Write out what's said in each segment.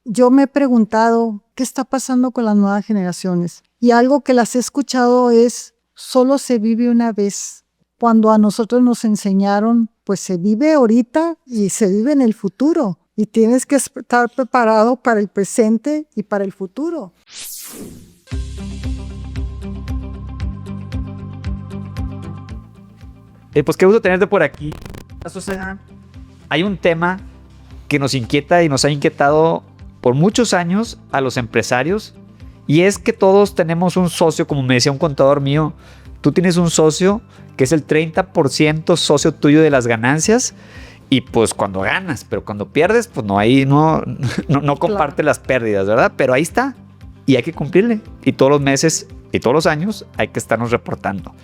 yo me he preguntado qué está pasando con las nuevas generaciones. Y algo que las he escuchado es, solo se vive una vez. Cuando a nosotros nos enseñaron, pues se vive ahorita y se vive en el futuro. Y tienes que estar preparado para el presente y para el futuro. Pues qué gusto tenerte por aquí, Susana. Hay un tema que nos inquieta y nos ha inquietado por muchos años a los empresarios, y es que todos tenemos un socio, como me decía un contador mío, tú tienes un socio que es el 30% socio tuyo de las ganancias, y pues cuando ganas, pero cuando pierdes, pues no, ahí no comparte las pérdidas, ¿verdad? Pero ahí está, y hay que cumplirle, y todos los meses y todos los años hay que estarnos reportando.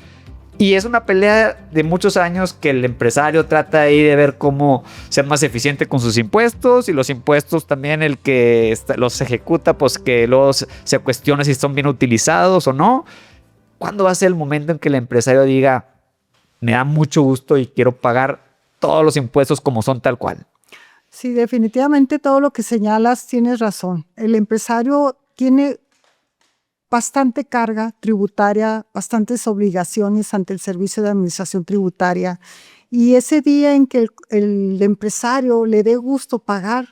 Y es una pelea de muchos años que el empresario trata ahí de ver cómo ser más eficiente con sus impuestos, y los impuestos también el que los ejecuta, pues que luego se cuestiona si son bien utilizados o no. ¿Cuándo va a ser el momento en que el empresario diga, me da mucho gusto y quiero pagar todos los impuestos como son tal cual? Sí, definitivamente todo lo que señalas tienes razón. El empresario tiene bastante carga tributaria, bastantes obligaciones ante el Servicio de Administración Tributaria. Y ese día en que el empresario le dé gusto pagar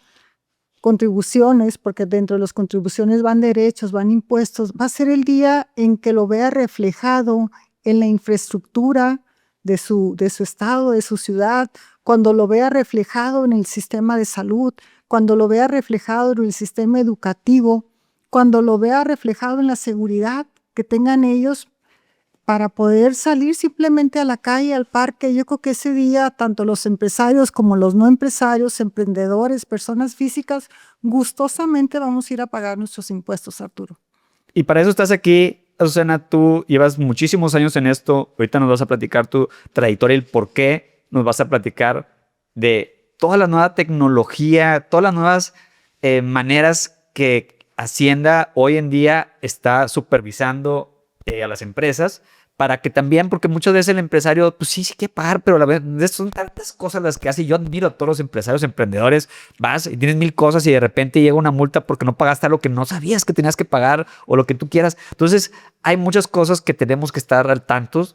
contribuciones, porque dentro de las contribuciones van derechos, van impuestos, va a ser el día en que lo vea reflejado en la infraestructura de su estado, de su ciudad, cuando lo vea reflejado en el sistema de salud, cuando lo vea reflejado en el sistema educativo, cuando lo vea reflejado en la seguridad que tengan ellos para poder salir simplemente a la calle, al parque. Yo creo que ese día, tanto los empresarios como los no empresarios, emprendedores, personas físicas, gustosamente vamos a ir a pagar nuestros impuestos, Arturo. Y para eso estás aquí, Susana. Tú llevas muchísimos años en esto. Ahorita nos vas a platicar tu trayectoria y el por qué. Nos vas a platicar de toda la nueva tecnología, todas las nuevas maneras que Hacienda hoy en día está supervisando a las empresas, para que también, porque muchas veces el empresario, pues sí quiere pagar, pero a la vez son tantas cosas las que hace. Yo admiro a todos los empresarios, emprendedores. Vas y tienes mil cosas y de repente llega una multa porque no pagaste algo que no sabías que tenías que pagar, o lo que tú quieras. Entonces, hay muchas cosas que tenemos que estar al tanto,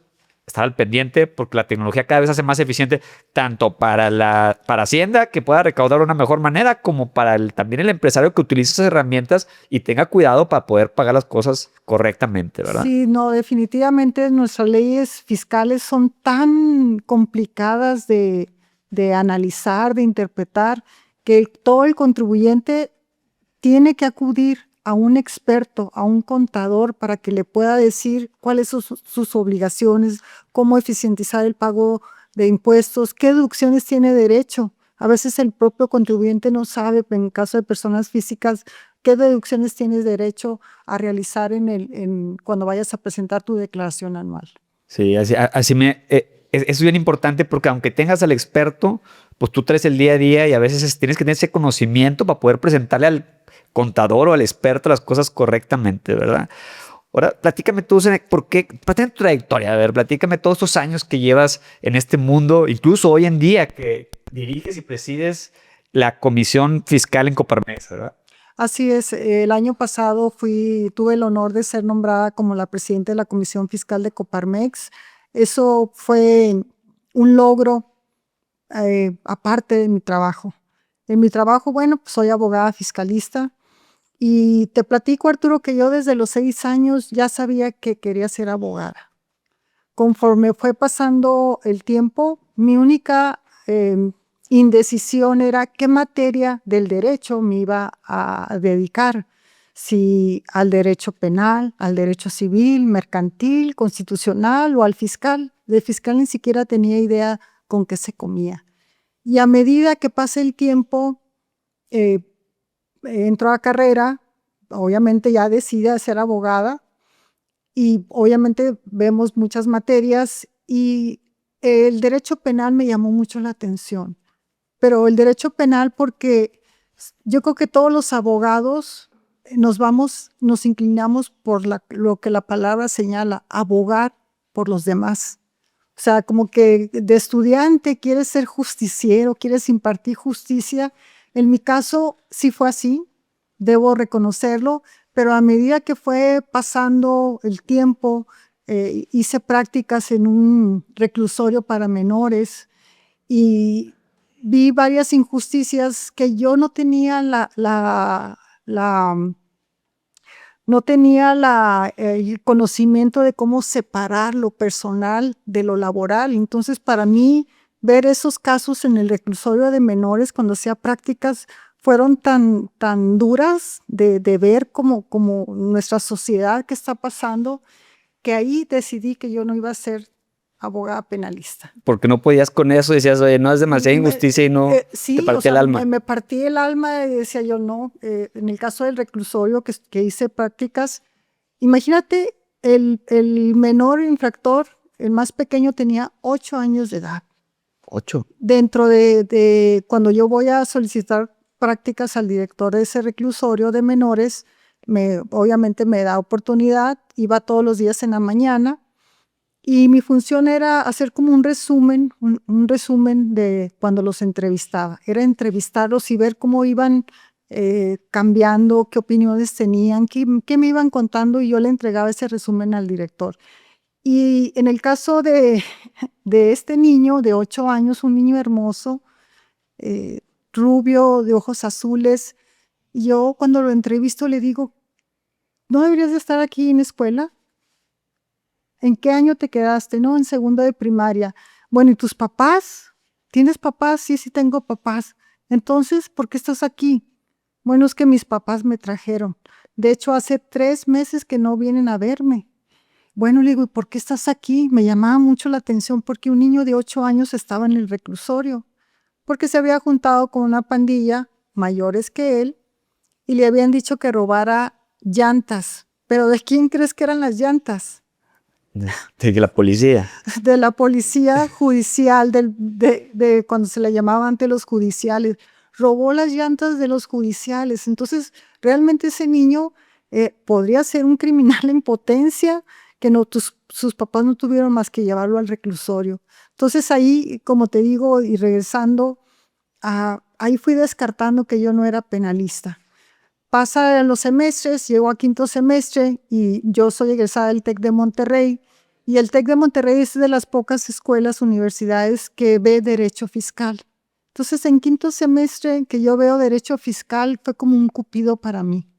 estar al pendiente, porque la tecnología cada vez hace más eficiente, tanto para Hacienda, que pueda recaudar de una mejor manera, como para también el empresario que utilice esas herramientas y tenga cuidado para poder pagar las cosas correctamente, ¿verdad? Sí, no, definitivamente nuestras leyes fiscales son tan complicadas de analizar, de interpretar, que todo el contribuyente tiene que acudir a un experto, a un contador, para que le pueda decir cuáles son sus obligaciones, cómo eficientizar el pago de impuestos, qué deducciones tiene derecho. A veces el propio contribuyente no sabe, en caso de personas físicas, qué deducciones tienes derecho a realizar cuando vayas a presentar tu declaración anual. Sí, es bien importante, porque aunque tengas al experto, pues tú traes el día a día y a veces tienes que tener ese conocimiento para poder presentarle al contador o al experto las cosas correctamente, ¿verdad? Ahora, platícame tú, ¿por qué? Platícame tu trayectoria, a ver, platícame todos estos años que llevas en este mundo, incluso hoy en día que diriges y presides la Comisión Fiscal en Coparmex, ¿verdad? Así es, el año pasado tuve el honor de ser nombrada como la presidenta de la Comisión Fiscal de Coparmex. Eso fue un logro aparte de mi trabajo. En mi trabajo, bueno, pues soy abogada fiscalista, y te platico, Arturo, que yo desde los 6 años ya sabía que quería ser abogada. Conforme fue pasando el tiempo, mi única indecisión era qué materia del derecho me iba a dedicar, si al derecho penal, al derecho civil, mercantil, constitucional o al fiscal. De fiscal ni siquiera tenía idea con qué se comía. Y a medida que pasa el tiempo, entro a carrera, obviamente ya decide ser abogada, y obviamente vemos muchas materias, y el derecho penal me llamó mucho la atención. Pero el derecho penal, porque yo creo que todos los abogados nos inclinamos por lo que la palabra señala, abogar por los demás. O sea, como que de estudiante quieres ser justiciero, quieres impartir justicia. En mi caso sí fue así. debo reconocerlo, pero a medida que fue pasando el tiempo, hice prácticas en un reclusorio para menores y vi varias injusticias que yo no tenía no tenía el conocimiento de cómo separar lo personal de lo laboral. Entonces, para mí, ver esos casos en el reclusorio de menores cuando hacía prácticas fueron tan duras de ver como nuestra sociedad que está pasando, que ahí decidí que yo no iba a ser abogada penalista. Porque no podías con eso, decías, oye, no, es demasiada injusticia y no Sí, te partía el alma. me partí el alma y decía yo, no, en el caso del reclusorio que hice prácticas, imagínate, el menor infractor, el más pequeño, tenía 8 años de edad. 8. Dentro de cuando yo voy a solicitar prácticas al director de ese reclusorio de menores, obviamente me da oportunidad, iba todos los días en la mañana, y mi función era hacer como un resumen de cuando los entrevistaba. Era entrevistarlos y ver cómo iban cambiando, qué opiniones tenían, qué me iban contando, y yo le entregaba ese resumen al director. Y en el caso de este niño de 8 años, un niño hermoso, rubio, de ojos azules, yo cuando lo entrevisto le digo, ¿no deberías de estar aquí en escuela? ¿En qué año te quedaste? No, en segundo de primaria. Bueno, ¿y tus papás? ¿Tienes papás? Sí, sí tengo papás. Entonces, ¿por qué estás aquí? Bueno, es que mis papás me trajeron. De hecho, hace 3 meses que no vienen a verme. Bueno, le digo, ¿y por qué estás aquí? Me llamaba mucho la atención porque un niño de 8 años estaba en el reclusorio, porque se había juntado con una pandilla mayores que él y le habían dicho que robara llantas. ¿Pero de quién crees que eran las llantas? De la policía. De la policía judicial, de cuando se le llamaba ante los judiciales. Robó las llantas de los judiciales. Entonces, realmente ese niño podría ser un criminal en potencia, que sus papás no tuvieron más que llevarlo al reclusorio. Entonces ahí, como te digo, y regresando, ahí fui descartando que yo no era penalista. Pasan los semestres, llego a 5º semestre y yo soy egresada del TEC de Monterrey, y el TEC de Monterrey es de las pocas escuelas, universidades que ve derecho fiscal. Entonces, en 5º semestre que yo veo derecho fiscal fue como un cupido para mí.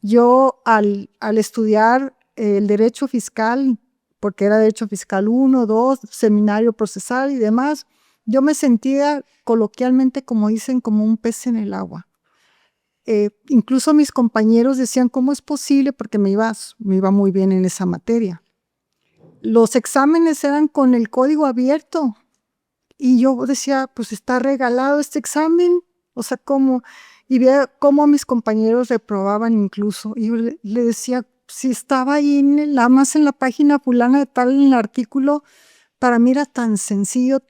Yo al estudiar el derecho fiscal, porque era derecho fiscal 1, 2, seminario procesal y demás, yo me sentía coloquialmente, como dicen, como un pez en el agua. Incluso mis compañeros decían, ¿cómo es posible? Porque me iba muy bien en esa materia. Los exámenes eran con el código abierto y yo decía, pues está regalado este examen, o sea, ¿cómo? Y veía cómo mis compañeros reprobaban incluso, y yo le decía, si estaba ahí nada más en la página fulana de tal, en el artículo, para mí era tan sencillo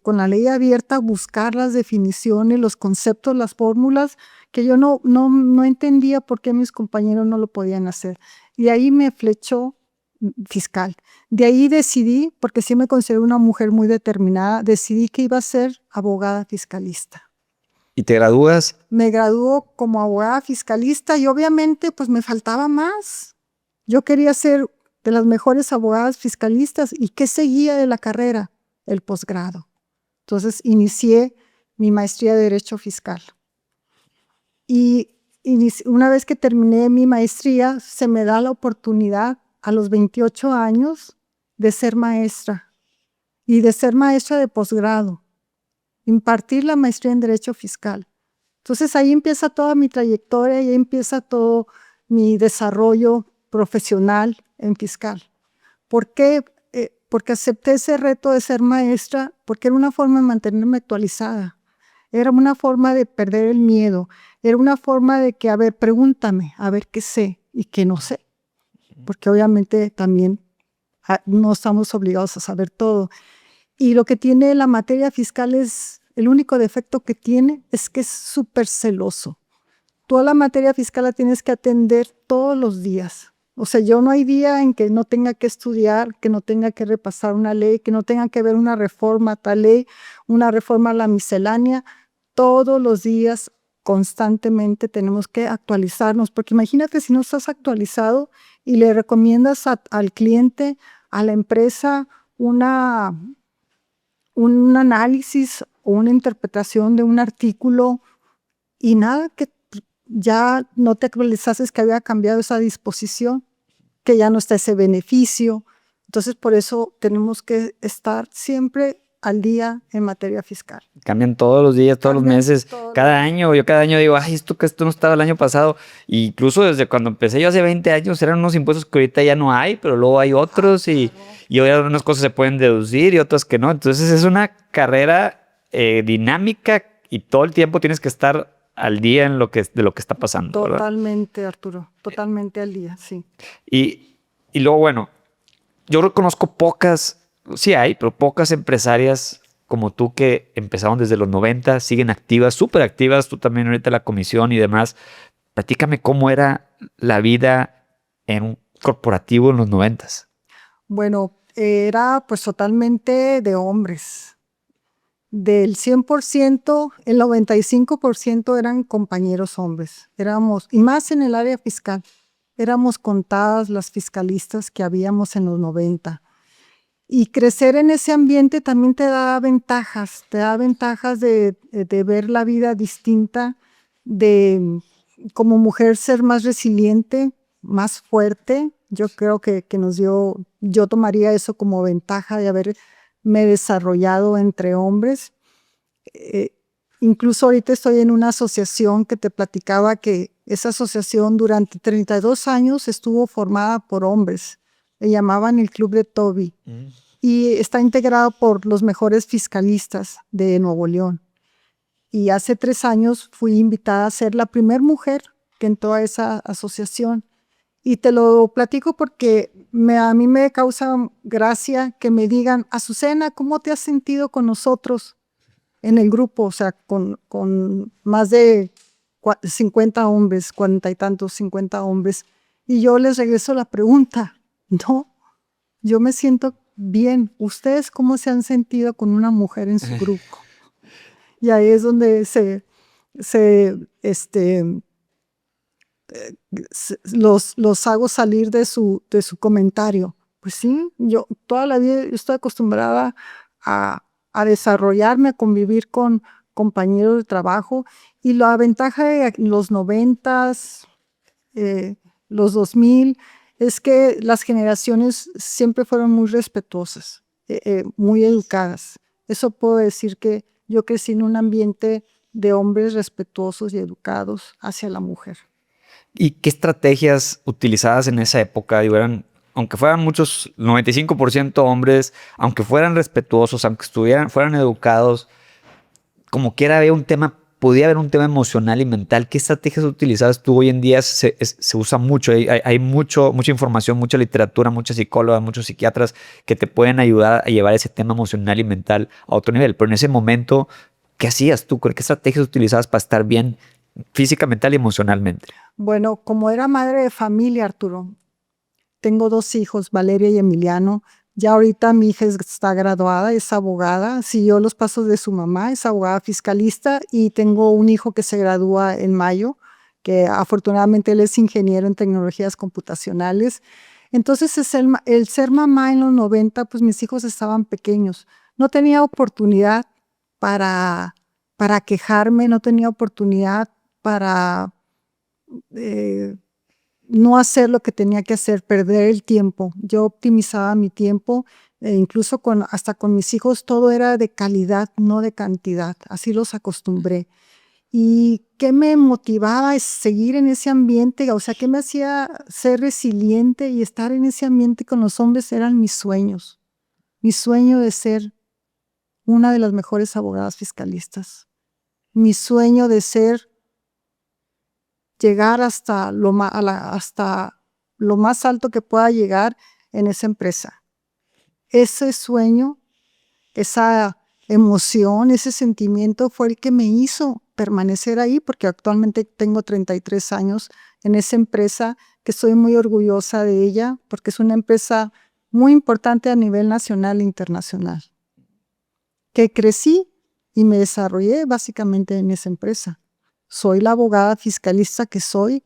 con la ley abierta buscar las definiciones, los conceptos, las fórmulas, que yo no entendía por qué mis compañeros no lo podían hacer. Y ahí me flechó fiscal. De ahí decidí, porque sí me considero una mujer muy determinada, decidí que iba a ser abogada fiscalista. ¿Y te gradúas? Me graduó como abogada fiscalista y obviamente pues me faltaba más. Yo quería ser de las mejores abogadas fiscalistas. ¿Y qué seguía de la carrera? El posgrado. Entonces inicié mi maestría de Derecho Fiscal. Y una vez que terminé mi maestría, se me da la oportunidad a los 28 años de ser maestra y de ser maestra de posgrado, impartir la maestría en Derecho Fiscal. Entonces ahí empieza toda mi trayectoria y ahí empieza todo mi desarrollo profesional en fiscal. ¿Por qué? Porque acepté ese reto de ser maestra, porque era una forma de mantenerme actualizada, era una forma de perder el miedo, era una forma de que, a ver, pregúntame, a ver qué sé y qué no sé, porque obviamente también no estamos obligados a saber todo. Y lo que tiene la materia fiscal el único defecto que tiene es que es súper celoso. Toda la materia fiscal la tienes que atender todos los días. O sea, yo no hay día en que no tenga que estudiar, que no tenga que repasar una ley, que no tenga que ver una reforma a tal ley, una reforma a la miscelánea. Todos los días constantemente tenemos que actualizarnos, porque imagínate si no estás actualizado y le recomiendas al cliente, a la empresa, un análisis o una interpretación de un artículo y nada, que ya no te actualizaste, que había cambiado esa disposición, que ya no está ese beneficio. Entonces, por eso tenemos que estar siempre al día en materia fiscal. Cambian todos los días, todos los Cambian meses, todos cada los- año. Yo cada año digo, ay, esto no estaba el año pasado. Y incluso desde cuando empecé yo hace 20 años eran unos impuestos que ahorita ya no hay, pero luego hay otros y hoy algunas cosas se pueden deducir y otras que no. Entonces es una carrera dinámica y todo el tiempo tienes que estar al día en de lo que está pasando, ¿verdad? Totalmente, Arturo, totalmente al día, sí. Y luego, bueno, yo reconozco pocas, sí hay, pero pocas empresarias como tú que empezaron desde los 90, siguen activas, súper activas, tú también ahorita la comisión y demás. Platícame cómo era la vida en un corporativo en los 90. Bueno, era pues totalmente de hombres. Del 100%, el 95% eran compañeros hombres. Éramos, y más en el área fiscal, éramos contadas las fiscalistas que habíamos en los 90. Y crecer en ese ambiente también te da ventajas de ver la vida distinta, de como mujer ser más resiliente, más fuerte. Yo creo que yo tomaría eso como ventaja de haberme desarrollado entre hombres. Incluso ahorita estoy en una asociación que te platicaba que esa asociación durante 32 años estuvo formada por hombres. Le llamaban el Club de Toby. Y está integrado por los mejores fiscalistas de Nuevo León. Y hace 3 años fui invitada a ser la primera mujer que entró a esa asociación. Y te lo platico porque a mí me causa gracia que me digan, Azucena, ¿cómo te has sentido con nosotros en el grupo? O sea, con más de 50 hombres, 40 y tantos, 50 hombres. Y yo les regreso la pregunta, no, yo me siento bien. ¿Ustedes cómo se han sentido con una mujer en su grupo? Y ahí es donde los hago salir de su comentario. Pues sí, yo toda la vida estoy acostumbrada a desarrollarme, a convivir con compañeros de trabajo, y la ventaja de los 90s, los 2000, es que las generaciones siempre fueron muy respetuosas, muy educadas. Eso puedo decir que yo crecí en un ambiente de hombres respetuosos y educados hacia la mujer. ¿Y qué estrategias utilizadas en esa época? Digo, aunque fueran muchos, 95% hombres, aunque fueran respetuosos, aunque fueran educados, como quiera podía haber un tema emocional y mental. ¿Qué estrategias utilizadas tú? Hoy en día se usa mucho, hay mucha información, mucha literatura, muchas psicólogas, muchos psiquiatras que te pueden ayudar a llevar ese tema emocional y mental a otro nivel. Pero en ese momento, ¿qué hacías tú? ¿Qué estrategias utilizabas para estar bien física, mental y emocionalmente? Bueno, como era madre de familia, Arturo, tengo 2 hijos, Valeria y Emiliano. Ya ahorita mi hija está graduada, es abogada, siguió los pasos de su mamá, es abogada fiscalista, y tengo un hijo que se gradúa en mayo, que afortunadamente él es ingeniero en tecnologías computacionales. Entonces, el ser mamá en los 90, pues mis hijos estaban pequeños. No tenía oportunidad para, para quejarme, no tenía oportunidad para no hacer lo que tenía que hacer, perder el tiempo. Yo optimizaba mi tiempo, incluso hasta con mis hijos todo era de calidad, no de cantidad. Así los acostumbré. ¿Y qué me motivaba? Es seguir en ese ambiente, o sea, qué me hacía ser resiliente y estar en ese ambiente con los hombres eran mis sueños. Mi sueño de ser una de las mejores abogadas fiscalistas. Mi sueño de llegar hasta hasta lo más alto que pueda llegar en esa empresa. Ese sueño, esa emoción, ese sentimiento fue el que me hizo permanecer ahí, porque actualmente tengo 33 años en esa empresa, que estoy muy orgullosa de ella, porque es una empresa muy importante a nivel nacional e internacional, que crecí y me desarrollé básicamente en esa empresa. soy la abogada fiscalista que soy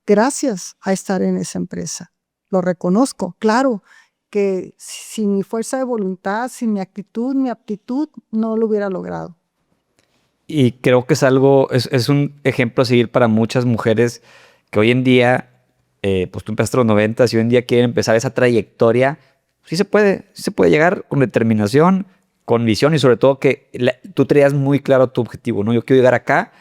gracias a estar en esa empresa. Lo reconozco, claro, que sin mi fuerza de voluntad, sin mi actitud, mi aptitud, no lo hubiera logrado. Y creo que es un ejemplo a seguir para muchas mujeres que hoy en día, pues tú empezaste en los 90 y hoy en día quieren empezar esa trayectoria. Sí se puede llegar con determinación, con visión y sobre todo que tú traías muy claro tu objetivo, ¿no? Yo quiero llegar acá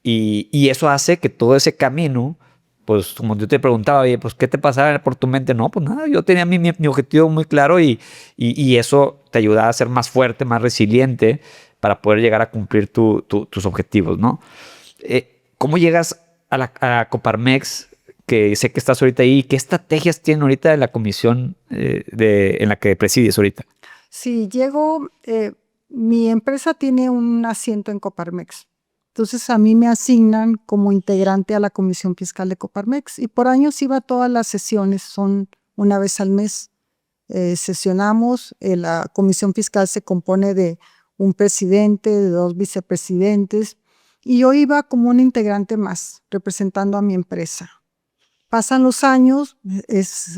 y eso hace que todo ese camino, pues como yo te preguntaba, oye, pues ¿qué te pasaba por tu mente? No, pues nada, yo tenía mi objetivo muy claro y eso te ayuda a ser más fuerte, más resiliente para poder llegar a cumplir tus objetivos, ¿no? ¿Cómo llegas a Coparmex? Que sé que estás ahorita ahí. ¿Qué estrategias tienen ahorita en la comisión en la que presides ahorita? Sí, llego, mi empresa tiene un asiento en Coparmex. Entonces a mí me asignan como integrante a la Comisión Fiscal de Coparmex y por años iba a todas las sesiones, son una vez al mes. Sesionamos, la Comisión Fiscal se compone de un presidente, de 2 vicepresidentes y yo iba como un integrante más, representando a mi empresa. Pasan los años,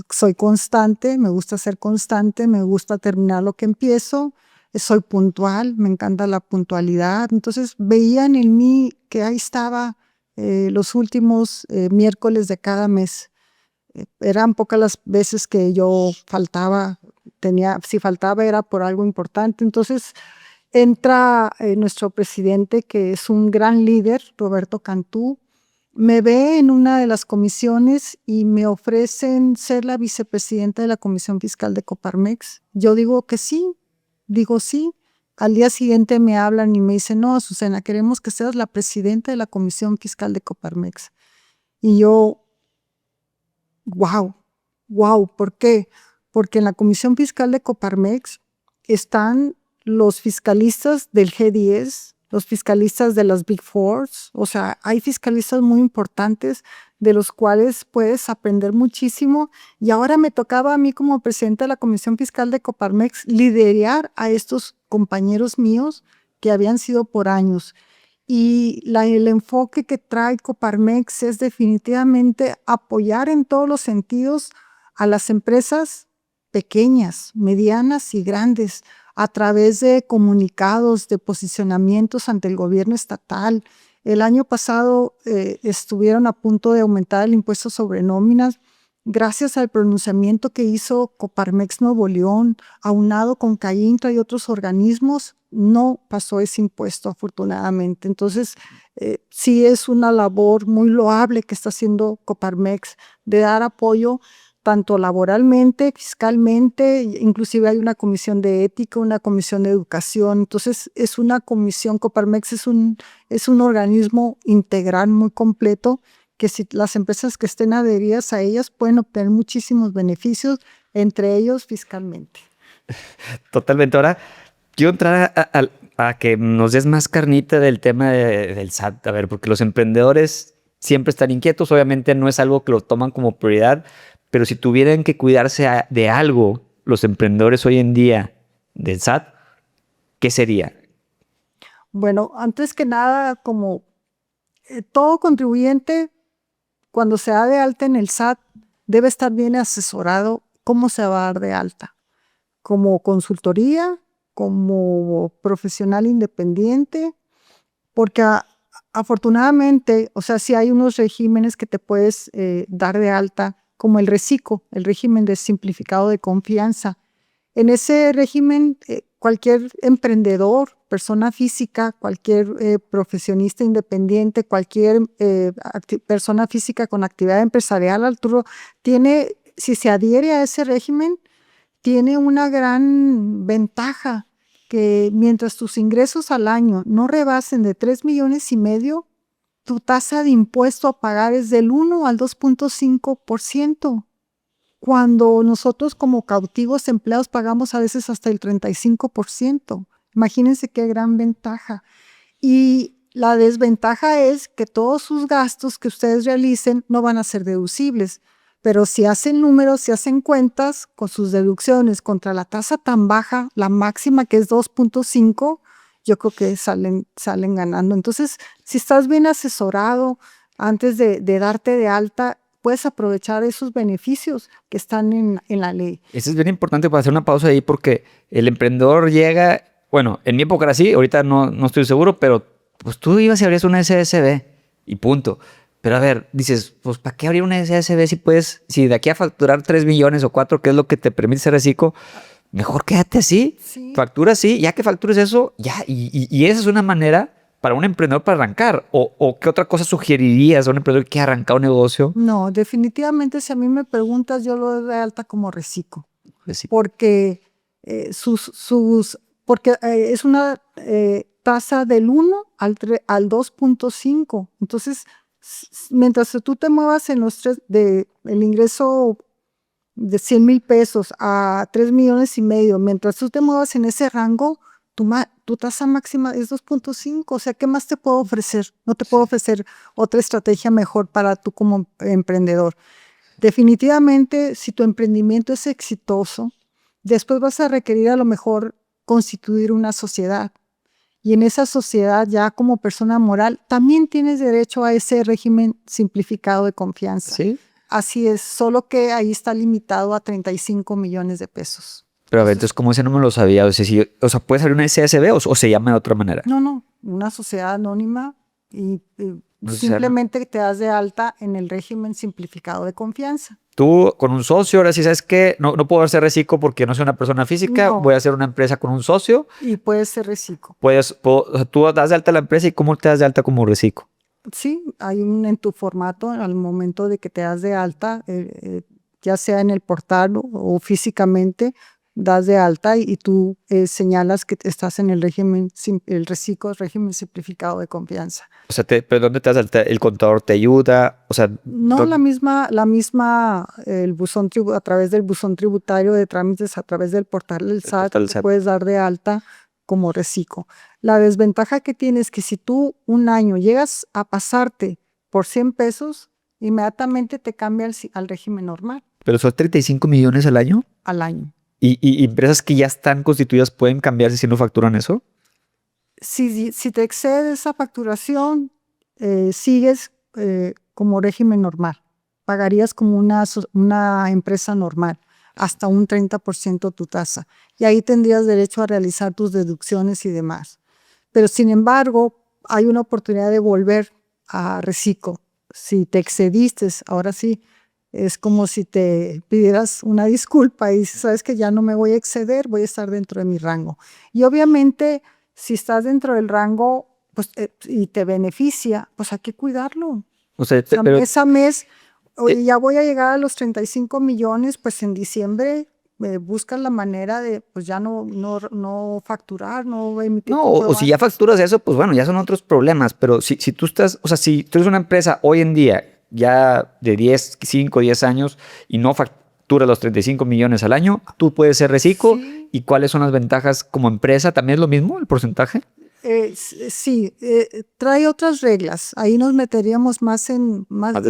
soy constante, me gusta ser constante, me gusta terminar lo que empiezo, soy puntual, me encanta la puntualidad. Entonces veían en mí que ahí estaba los últimos miércoles de cada mes. Eran pocas las veces que yo faltaba, si faltaba era por algo importante. Entonces entra nuestro presidente, que es un gran líder, Roberto Cantú, me ve en una de las comisiones y me ofrecen ser la vicepresidenta de la Comisión Fiscal de Coparmex. Yo digo que sí, digo sí. Al día siguiente me hablan y me dicen, no, Azucena, queremos que seas la presidenta de la Comisión Fiscal de Coparmex. Y yo, wow, ¿por qué? Porque en la Comisión Fiscal de Coparmex están los fiscalistas del G10, los fiscalistas de las Big Fours, o sea, hay fiscalistas muy importantes de los cuales puedes aprender muchísimo y ahora me tocaba a mí como presidenta de la Comisión Fiscal de Coparmex liderar a estos compañeros míos que habían sido por años. Y el enfoque que trae Coparmex es definitivamente apoyar en todos los sentidos a las empresas pequeñas, medianas y grandes a través de comunicados, de posicionamientos ante el gobierno estatal. El año pasado estuvieron a punto de aumentar el impuesto sobre nóminas. Gracias al pronunciamiento que hizo Coparmex Nuevo León, aunado con CAINTRA y otros organismos, no pasó ese impuesto afortunadamente. Entonces, sí es una labor muy loable que está haciendo Coparmex de dar apoyo tanto laboralmente, fiscalmente, inclusive hay una comisión de ética, una comisión de educación. Entonces, es una comisión, Coparmex es un organismo integral muy completo que si las empresas que estén adheridas a ellas pueden obtener muchísimos beneficios, entre ellos fiscalmente. Totalmente. Ahora, quiero entrar a que nos des más carnita del tema del SAT. A ver, porque los emprendedores siempre están inquietos. Obviamente no es algo que lo toman como prioridad, pero si tuvieran que cuidarse de algo los emprendedores hoy en día del SAT, ¿qué sería? Bueno, antes que nada, como todo contribuyente, cuando se da de alta en el SAT, debe estar bien asesorado cómo se va a dar de alta, como consultoría, como profesional independiente, porque afortunadamente, o sea, sí hay unos regímenes que te puedes dar de alta, como el RECICO, el régimen de simplificado de confianza. En ese régimen, cualquier emprendedor, persona física, cualquier profesionista independiente, cualquier persona física con actividad empresarial, Arturo, tiene, si se adhiere a ese régimen, tiene una gran ventaja, que mientras tus ingresos al año no rebasen de 3,5 millones, tu tasa de impuesto a pagar es del 1 al 2,5%. Cuando nosotros como cautivos empleados pagamos a veces hasta el 35%. Imagínense qué gran ventaja. Y la desventaja es que todos sus gastos que ustedes realicen no van a ser deducibles. Pero si hacen números, si hacen cuentas con sus deducciones contra la tasa tan baja, la máxima que es 2,5, yo creo que salen ganando. Entonces, si estás bien asesorado antes de darte de alta, puedes aprovechar esos beneficios que están en la ley. Eso es bien importante para hacer una pausa ahí porque el emprendedor llega, bueno, en mi época era así, ahorita no estoy seguro, pero pues tú ibas y abrías una SSB y punto. Pero a ver, dices, pues ¿para qué abrir una SSB si de aquí a facturar 3 millones o 4, que es lo que te permite ser reciclo, mejor quédate así, Sí. factura así, ya que factures eso, ya, y esa es una manera para un emprendedor para arrancar. ¿O qué otra cosa sugerirías a un emprendedor que quiera arrancar un negocio? No, definitivamente si a mí me preguntas, yo lo doy de alta como reciclo, Reciclo. porque es una tasa del 1 al 2.5. Entonces, mientras tú te muevas en los el ingreso de 100,000 pesos a 3,5 millones, mientras tú te muevas en ese rango, tu tasa máxima es 2.5. O sea, ¿qué más te puedo ofrecer? No te puedo ofrecer otra estrategia mejor para tú como emprendedor. Definitivamente, si tu emprendimiento es exitoso, después vas a requerir a lo mejor constituir una sociedad. Y en esa sociedad, ya como persona moral, también tienes derecho a ese régimen simplificado de confianza. Sí. Así es, solo que ahí está limitado a 35 millones de pesos. Pero a ver, entonces, ¿cómo ese no me lo sabía? O sea, ¿puedes abrir una SSB o se llama de otra manera? No, una sociedad anónima y Pues, simplemente te das de alta en el régimen simplificado de confianza. Tú con un socio, ahora sí sabes que no puedo hacer reciclo porque no soy una persona física, No. voy a hacer una empresa con un socio. Y puede ser reciclo. O sea, tú das de alta la empresa y ¿cómo te das de alta como reciclo? Sí, hay en tu formato al momento de que te das de alta, ya sea en el portal o físicamente, das de alta y tú señalas que estás en el régimen, el régimen simplificado de confianza. O sea, ¿pero dónde te das de alta? ¿El contador te ayuda? O sea, No, la misma, a través del buzón tributario de trámites, a través del portal del SAT, portal del te SAT. puedes dar de alta como reciclo. La desventaja que tienes es que si tú un año llegas a pasarte por 100 pesos, inmediatamente te cambia al régimen normal Pero son 35 millones al año. al año. ¿Y empresas que ya están constituidas pueden cambiarse si no facturan eso? Si te excede esa facturación, sigues como régimen normal. Pagarías como una empresa normal, hasta un 30% tu tasa. Y ahí tendrías derecho a realizar tus deducciones y demás. Pero sin embargo, hay una oportunidad de volver a reciclo. Si te excediste, ahora sí, es como si te pidieras una disculpa y dices, sabes que ya no me voy a exceder, voy a estar dentro de mi rango. Y obviamente, si estás dentro del rango pues, y te beneficia, pues hay que cuidarlo. O sea, O sea, pero mes a mes, oye, ya voy a llegar a los 35 millones, pues en diciembre buscas la manera de pues ya no facturar, no emitir no, o si ya comprobantes. facturas eso, pues bueno, ya son otros problemas. Pero si tú estás, o sea, si tú eres una empresa hoy en día, ya de 5, 10 años, y no facturas los 35 millones al año, tú puedes ser reciclo. Sí. ¿Y cuáles son las ventajas como empresa? ¿También es lo mismo el porcentaje? Sí, trae otras reglas. Ahí nos meteríamos más en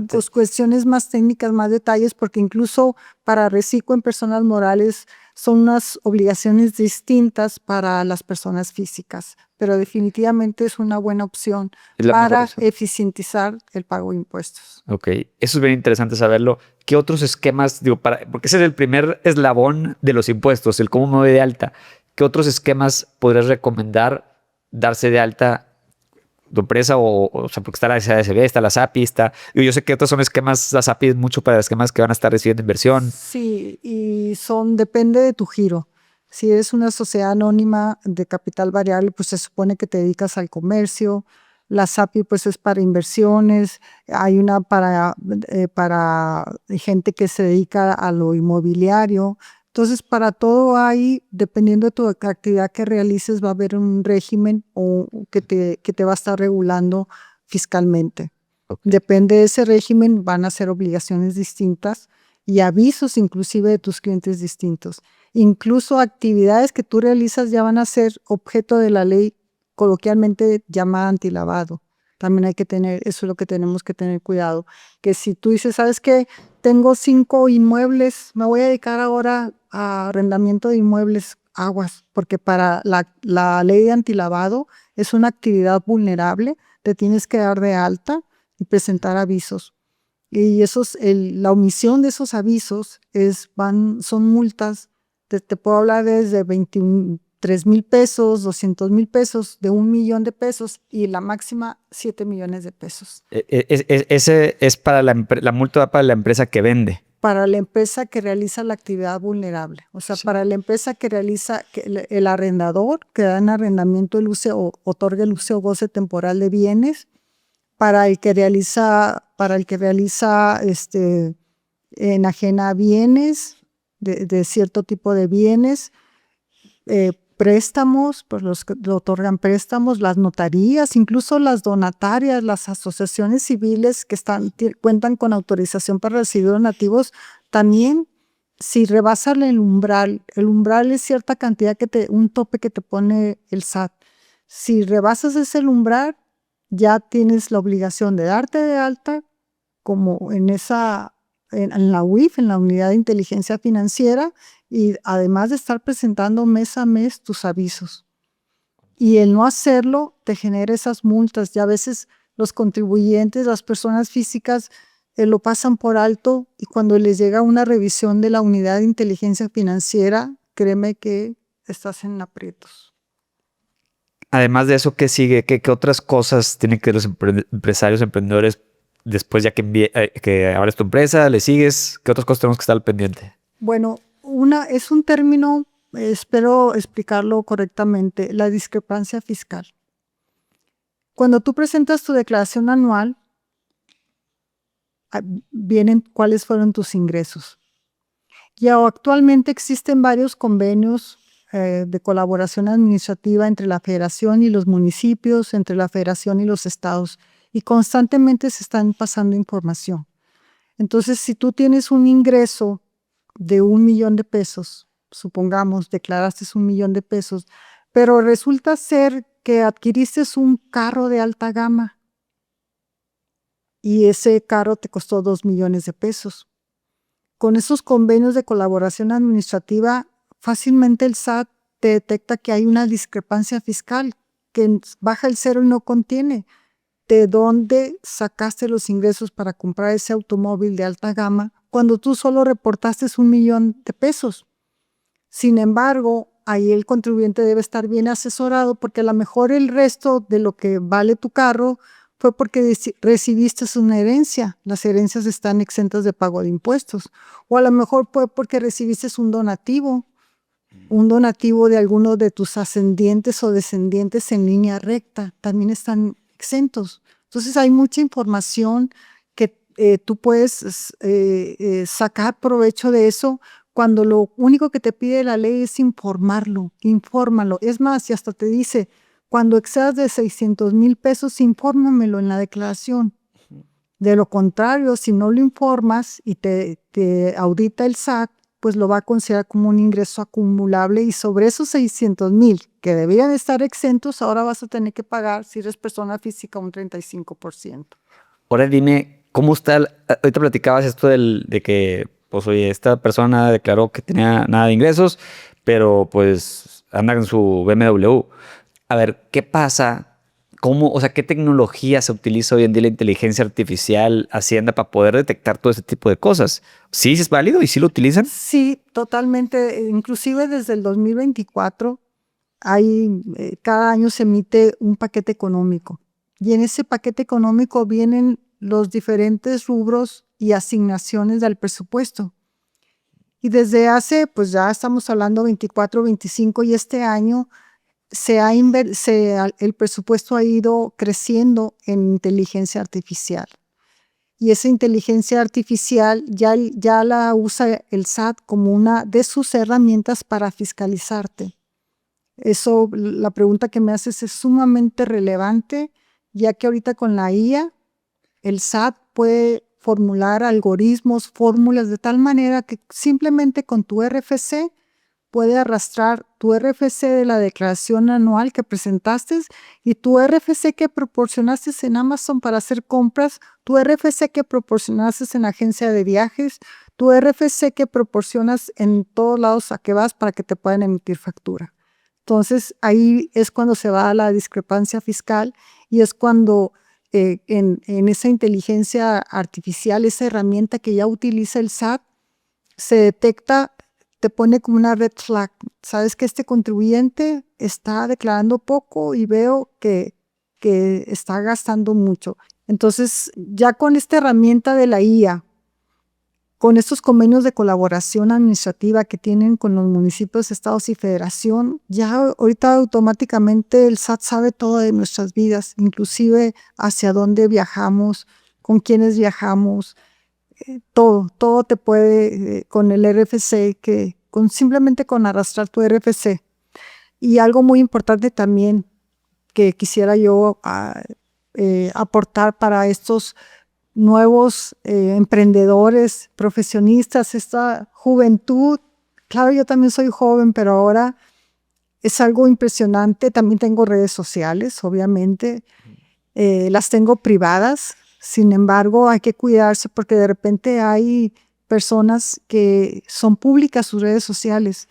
pues, cuestiones más técnicas, más detalles, porque incluso para reciclo en personas morales son unas obligaciones distintas para las personas físicas, pero definitivamente es una buena opción Es la mejor para opción. eficientizar el pago de impuestos. Ok, eso es bien interesante saberlo. ¿Qué otros esquemas, digo, porque ese es el primer eslabón de los impuestos, el cómo me doy de alta? ¿Qué otros esquemas podrías recomendar darse de alta tu empresa? O sea, porque está la SASB, está la SAPI, yo sé que otros son esquemas, la SAPI es mucho para esquemas que van a estar recibiendo inversión. Sí, y depende de tu giro. Si eres una sociedad anónima de capital variable, pues se supone que te dedicas al comercio. La SAPI pues es para inversiones. Hay una para gente que se dedica a lo inmobiliario. Entonces, para todo hay, dependiendo de tu actividad que realices, va a haber un régimen que te va a estar regulando fiscalmente. Okay. Depende de ese régimen, van a ser obligaciones distintas y avisos inclusive de tus clientes distintos. Incluso actividades que tú realizas ya van a ser objeto de la ley coloquialmente llamada antilavado. También hay que tener, eso es lo que tenemos que tener cuidado, que si tú dices, ¿sabes qué? Tengo 5 inmuebles, me voy a dedicar ahora a arrendamiento de inmuebles, aguas, porque para la ley de antilavado es una actividad vulnerable, te tienes que dar de alta y presentar avisos. Y la omisión de esos avisos son multas, te puedo hablar desde 23,000 pesos, 200,000 pesos, de 1,000,000 de pesos y la máxima 7 millones de pesos. Ese es para la multa va para la empresa que vende. Para la empresa que realiza la actividad vulnerable, o sea, Sí. para la empresa que realiza, el arrendador que da en arrendamiento el uso o otorga el uso o goce temporal de bienes, para el que realiza enajena bienes, de cierto tipo de bienes, préstamos, pues los que le otorgan préstamos, las notarías, incluso las donatarias, las asociaciones civiles que cuentan con autorización para recibir donativos, también si rebasan el umbral es cierta cantidad un tope que te pone el SAT. Si rebasas ese umbral, ya tienes la obligación de darte de alta, como en la UIF, en la Unidad de Inteligencia Financiera, y además de estar presentando mes a mes tus avisos. Y el no hacerlo te genera esas multas, y a veces los contribuyentes, las personas físicas, lo pasan por alto, y cuando les llega una revisión de la Unidad de Inteligencia Financiera, créeme que estás en aprietos. Además de eso, ¿qué sigue? ¿Qué otras cosas tienen que ver los empresarios, emprendedores, después ya que abres tu empresa, le sigues? ¿Qué otras cosas tenemos que estar al pendiente? Bueno, es un término, espero explicarlo correctamente, la discrepancia fiscal. Cuando tú presentas tu declaración anual, vienen cuáles fueron tus ingresos. Ya actualmente existen varios convenios de colaboración administrativa entre la federación y los municipios, entre la federación y los estados, y constantemente se están pasando información. Entonces, si tú tienes un ingreso de 1,000,000 de pesos, supongamos, declaraste 1,000,000 de pesos, pero resulta ser que adquiriste un carro de alta gama y ese carro te costó 2,000,000 de pesos. Con esos convenios de colaboración administrativa, fácilmente el SAT te detecta que hay una discrepancia fiscal, que baja el cero y no contiene. ¿De dónde sacaste los ingresos para comprar ese automóvil de alta gama cuando tú solo reportaste 1,000,000 de pesos? Sin embargo, ahí el contribuyente debe estar bien asesorado, porque a lo mejor el resto de lo que vale tu carro fue porque recibiste una herencia. Las herencias están exentas de pago de impuestos. O a lo mejor fue porque recibiste un donativo de alguno de tus ascendientes o descendientes en línea recta. También están exentos. Entonces hay mucha información que tú puedes sacar provecho de eso, cuando lo único que te pide la ley es infórmalo. Es más, y hasta te dice, cuando excedas de 600,000 pesos, infórmamelo en la declaración. De lo contrario, si no lo informas y te audita el SAT, pues lo va a considerar como un ingreso acumulable, y sobre esos 600,000 que debían estar exentos, ahora vas a tener que pagar, si eres persona física, un 35%. Ahora dime, ¿cómo está? Ahorita platicabas esto de que, pues oye, esta persona declaró que tenía nada de ingresos, pero pues anda en su BMW. A ver, ¿qué pasa? O sea, ¿qué tecnología se utiliza hoy en día la inteligencia artificial, Hacienda, para poder detectar todo ese tipo de cosas? ¿Sí es válido y sí lo utilizan? Sí, totalmente. Inclusive desde el 2024, cada año se emite un paquete económico. Y en ese paquete económico vienen los diferentes rubros y asignaciones del presupuesto. Y desde hace, pues ya estamos hablando 24, 25, y este año el presupuesto ha ido creciendo en inteligencia artificial. Y esa inteligencia artificial ya la usa el SAT como una de sus herramientas para fiscalizarte. Eso, la pregunta que me haces es sumamente relevante, ya que ahorita con la IA, el SAT puede formular algoritmos, fórmulas de tal manera que simplemente con tu RFC puede arrastrar tu RFC de la declaración anual que presentaste y tu RFC que proporcionaste en Amazon para hacer compras, tu RFC que proporcionaste en agencia de viajes, tu RFC que proporcionas en todos lados a que vas para que te puedan emitir factura. Entonces, ahí es cuando se va a la discrepancia fiscal y es cuando en esa inteligencia artificial, esa herramienta que ya utiliza el SAT, se detecta, te pone como una red flag. Sabes que este contribuyente está declarando poco y veo que está gastando mucho. Entonces, ya con esta herramienta de la IA, con estos convenios de colaboración administrativa que tienen con los municipios, estados y federación, ya ahorita automáticamente el SAT sabe todo de nuestras vidas, inclusive hacia dónde viajamos, con quiénes viajamos, todo te puede con el RFC, simplemente con arrastrar tu RFC. Y algo muy importante también que quisiera yo aportar para estos nuevos emprendedores, profesionistas, esta juventud. Claro, yo también soy joven, pero ahora es algo impresionante. También tengo redes sociales, obviamente. Las tengo privadas. Sin embargo, hay que cuidarse porque de repente hay personas que son públicas sus redes sociales.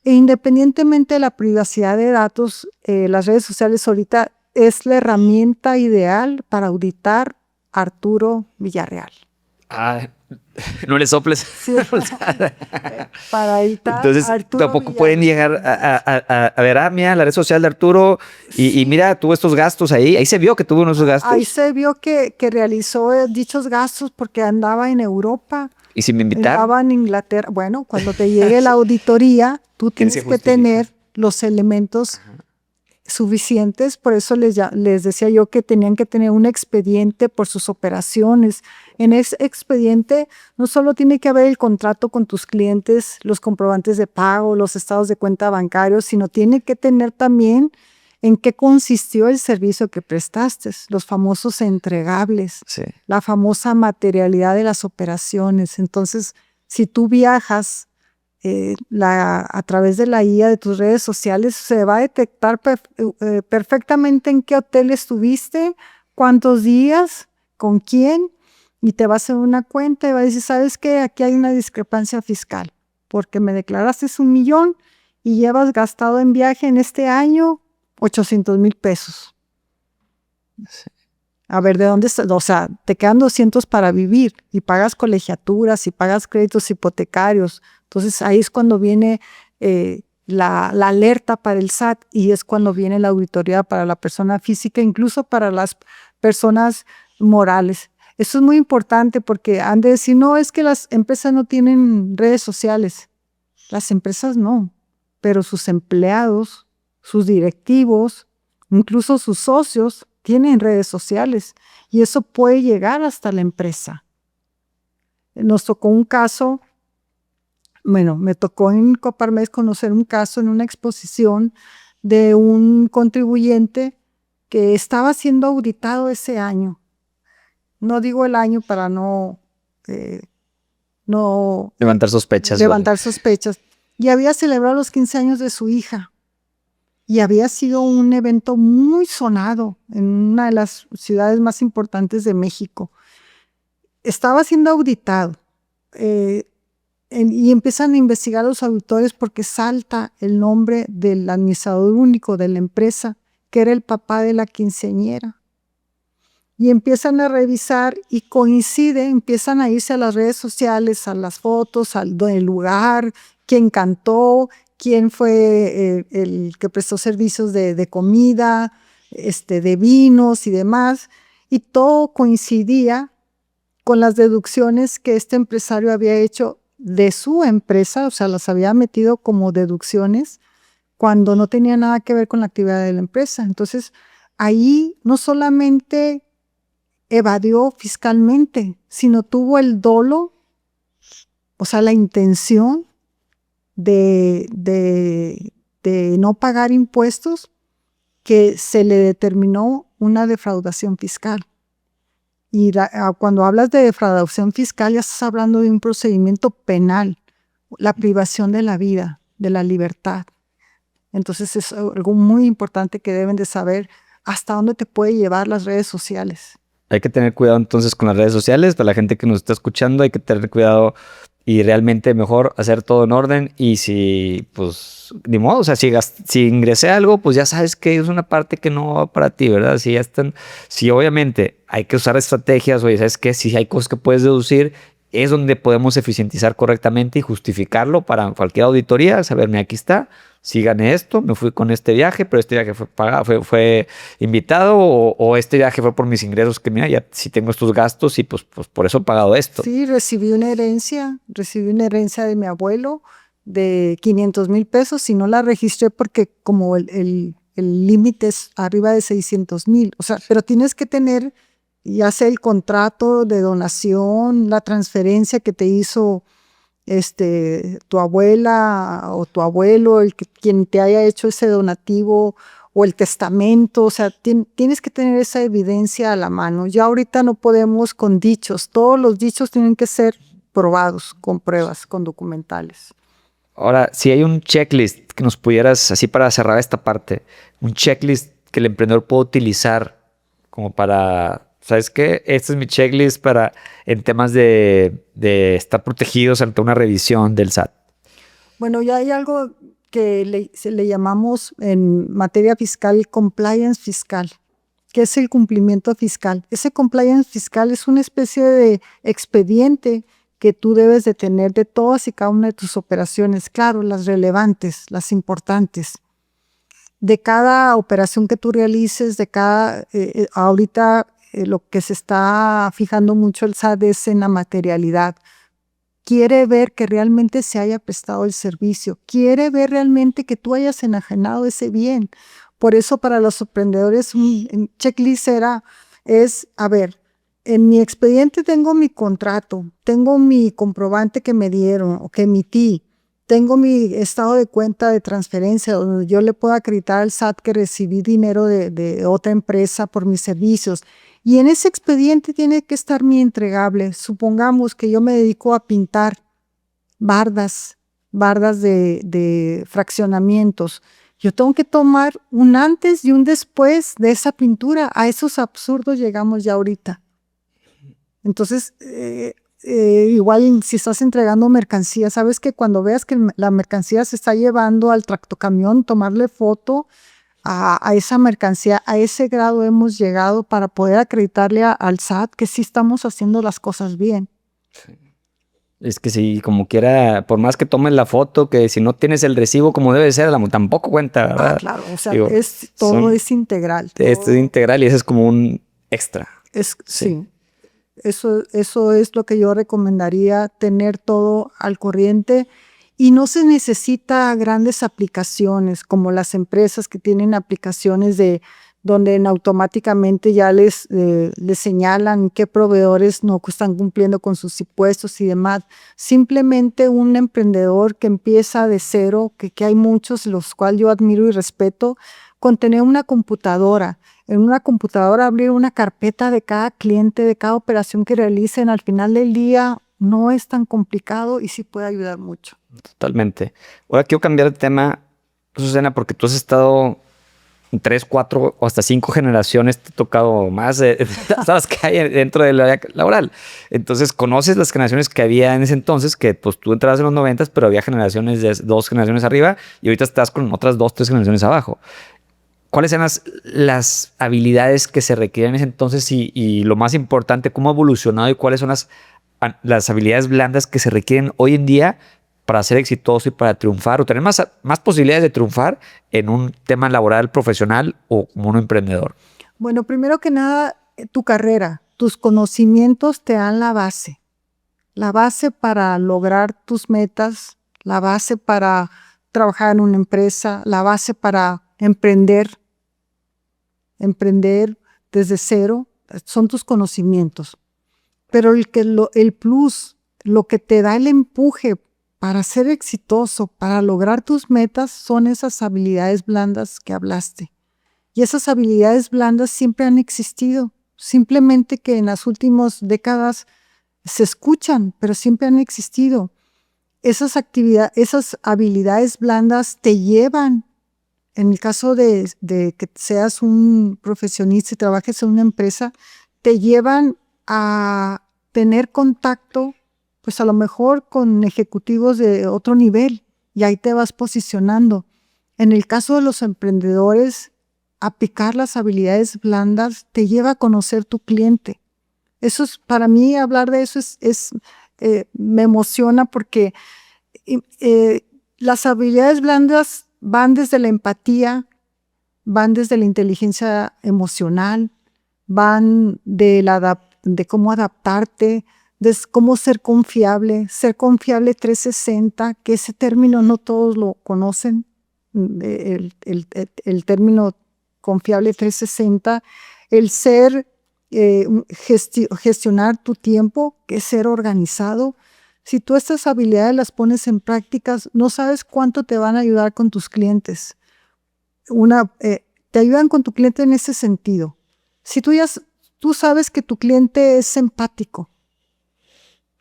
E independientemente de la privacidad de datos, las redes sociales ahorita es la herramienta ideal para auditar Arturo Villarreal. No le soples. Sí, para editar. Entonces, Arturo tampoco Villarreal. pueden llegar a ver, mira, la red social de Arturo y mira, tuvo estos gastos ahí. Ahí se vio que tuvo unos gastos. Ahí se vio que realizó dichos gastos porque andaba en Europa. Y si me invitaron. Andaba en Inglaterra. Bueno, cuando te llegue la auditoría, tú tienes que tener los elementos suficientes. Por eso les decía yo que tenían que tener un expediente por sus operaciones. En ese expediente no solo tiene que haber el contrato con tus clientes, los comprobantes de pago, los estados de cuenta bancarios, sino tiene que tener también en qué consistió el servicio que prestaste, los famosos entregables, Sí. la famosa materialidad de las operaciones. Entonces, si tú viajas a través de la IA de tus redes sociales, se va a detectar perfectamente en qué hotel estuviste, cuántos días, con quién, y te va a hacer una cuenta y va a decir, ¿sabes qué? Aquí hay una discrepancia fiscal, porque me declaraste 1 millón y llevas gastado en viaje en este año 800,000 pesos. Sí. A ver, ¿de dónde está? O sea, te quedan 200 para vivir y pagas colegiaturas y pagas créditos hipotecarios. Entonces ahí es cuando viene la alerta para el SAT y es cuando viene la auditoría para la persona física, incluso para las personas morales. Eso es muy importante porque han de decir, no, es que las empresas no tienen redes sociales. Las empresas no, pero sus empleados, sus directivos, incluso sus socios tienen redes sociales y eso puede llegar hasta la empresa. Nos tocó un caso, bueno, me tocó en Coparmex conocer un caso en una exposición de un contribuyente que estaba siendo auditado ese año. No digo el año para no Levantar sospechas. levantar sospechas. Y había celebrado los 15 años de su hija. Y había sido un evento muy sonado en una de las ciudades más importantes de México. Estaba siendo auditado y empiezan a investigar a los auditores porque salta el nombre del administrador único de la empresa, que era el papá de la quinceañera. Y empiezan a revisar y empiezan a irse a las redes sociales, a las fotos, al lugar, quién cantó, quién fue el que prestó servicios de comida, de vinos y demás, y todo coincidía con las deducciones que este empresario había hecho de su empresa, o sea, las había metido como deducciones cuando no tenía nada que ver con la actividad de la empresa. Entonces, ahí no solamente evadió fiscalmente, sino tuvo el dolo, o sea, la intención de no pagar impuestos, que se le determinó una defraudación fiscal. Y cuando hablas de defraudación fiscal ya estás hablando de un procedimiento penal, la privación de la vida, de la libertad. Entonces es algo muy importante que deben de saber hasta dónde te puede llevar las redes sociales. Hay que tener cuidado entonces con las redes sociales. Para la gente que nos está escuchando hay que tener cuidado y realmente mejor hacer todo en orden. Y si, pues, ni modo, o sea, si ingresé algo, pues ya sabes que es una parte que no va para ti, ¿verdad? Si ya están, si obviamente hay que usar estrategias, oye, ¿sabes qué? Si hay cosas que puedes deducir, es donde podemos eficientizar correctamente y justificarlo para cualquier auditoría, saberme, aquí está, si gané esto, me fui con este viaje, pero este viaje fue pagado, fue invitado, o este viaje fue por mis ingresos, que mira, ya si tengo estos gastos y pues por eso he pagado esto. Sí, recibí una herencia de mi abuelo de 500,000 pesos y no la registré porque como el límite es arriba de 600,000, o sea, pero tienes que tener ya sea el contrato de donación, la transferencia que te hizo tu abuela o tu abuelo, quien te haya hecho ese donativo o el testamento, o sea, tienes que tener esa evidencia a la mano. Ya ahorita no podemos con dichos, todos los dichos tienen que ser probados con pruebas, con documentales. Ahora, si hay un checklist que nos pudieras, así para cerrar esta parte, un checklist que el emprendedor pueda utilizar como para, ¿sabes qué? Este es mi checklist para en temas de estar protegidos ante una revisión del SAT. Bueno, ya hay algo que se le llamamos en materia fiscal compliance fiscal, que es el cumplimiento fiscal. Ese compliance fiscal es una especie de expediente que tú debes de tener de todas y cada una de tus operaciones, claro, las relevantes, las importantes. De cada operación que tú realices, ahorita lo que se está fijando mucho el SAT es en la materialidad. Quiere ver que realmente se haya prestado el servicio, quiere ver realmente que tú hayas enajenado ese bien. Por eso para los emprendedores un checklist es, a ver, en mi expediente tengo mi contrato, tengo mi comprobante que me dieron o que emití, tengo mi estado de cuenta de transferencia donde yo le puedo acreditar al SAT que recibí dinero de otra empresa por mis servicios. Y en ese expediente tiene que estar mi entregable. Supongamos que yo me dedico a pintar bardas de fraccionamientos. Yo tengo que tomar un antes y un después de esa pintura. A esos absurdos llegamos ya ahorita. Entonces, igual si estás entregando mercancía, sabes que cuando veas que la mercancía se está llevando al tractocamión, tomarle foto a esa mercancía, a ese grado hemos llegado para poder acreditarle al SAT que sí estamos haciendo las cosas bien. Es que si como quiera, por más que tomes la foto, que si no tienes el recibo como debe ser, tampoco cuenta, ¿verdad? Claro, o sea, Digo, todo es integral. Esto es integral y eso es como un extra. Sí. Eso es lo que yo recomendaría, tener todo al corriente. Y no se necesita grandes aplicaciones como las empresas que tienen aplicaciones donde automáticamente ya les señalan qué proveedores no están cumpliendo con sus impuestos y demás. Simplemente un emprendedor que empieza de cero, que hay muchos, los cuales yo admiro y respeto, con tener una computadora. En una computadora abrir una carpeta de cada cliente, de cada operación que realicen, al final del día no es tan complicado y sí puede ayudar mucho. Totalmente. Ahora quiero cambiar de tema, Susana, porque tú has estado 3, 4 o hasta 5 generaciones, te ha tocado más de las que hay dentro del área laboral. Entonces, conoces las generaciones que había en ese entonces, que pues tú entrabas en los 90, pero había generaciones de 2 generaciones arriba y ahorita estás con otras 2, 3 generaciones abajo. ¿Cuáles eran las habilidades que se requerían en ese entonces y lo más importante, cómo ha evolucionado y cuáles son las habilidades blandas que se requieren hoy en día para ser exitoso y para triunfar o tener más posibilidades de triunfar en un tema laboral, profesional o como un emprendedor? Bueno, primero que nada, tu carrera, tus conocimientos te dan la base para lograr tus metas, la base para trabajar en una empresa, la base para emprender desde cero, son tus conocimientos. Pero el plus, lo que te da el empuje para ser exitoso, para lograr tus metas, son esas habilidades blandas que hablaste. Y esas habilidades blandas siempre han existido, simplemente que en las últimas décadas se escuchan, pero siempre han existido. Esas habilidades blandas te llevan, en el caso de que seas un profesionista y trabajes en una empresa, te llevan a tener contacto pues a lo mejor con ejecutivos de otro nivel y ahí te vas posicionando. En el caso de los emprendedores, aplicar las habilidades blandas te lleva a conocer tu cliente. Eso es, para mí, hablar de eso me emociona porque las habilidades blandas van desde la empatía, van desde la inteligencia emocional, van de cómo adaptarte, de cómo ser confiable 360, que ese término no todos lo conocen, el término confiable 360, el ser, gestionar tu tiempo, que es ser organizado. Si tú estas habilidades las pones en prácticas, no sabes cuánto te van a ayudar con tus clientes. Te ayudan con tu cliente en ese sentido. Si tú sabes que tu cliente es empático,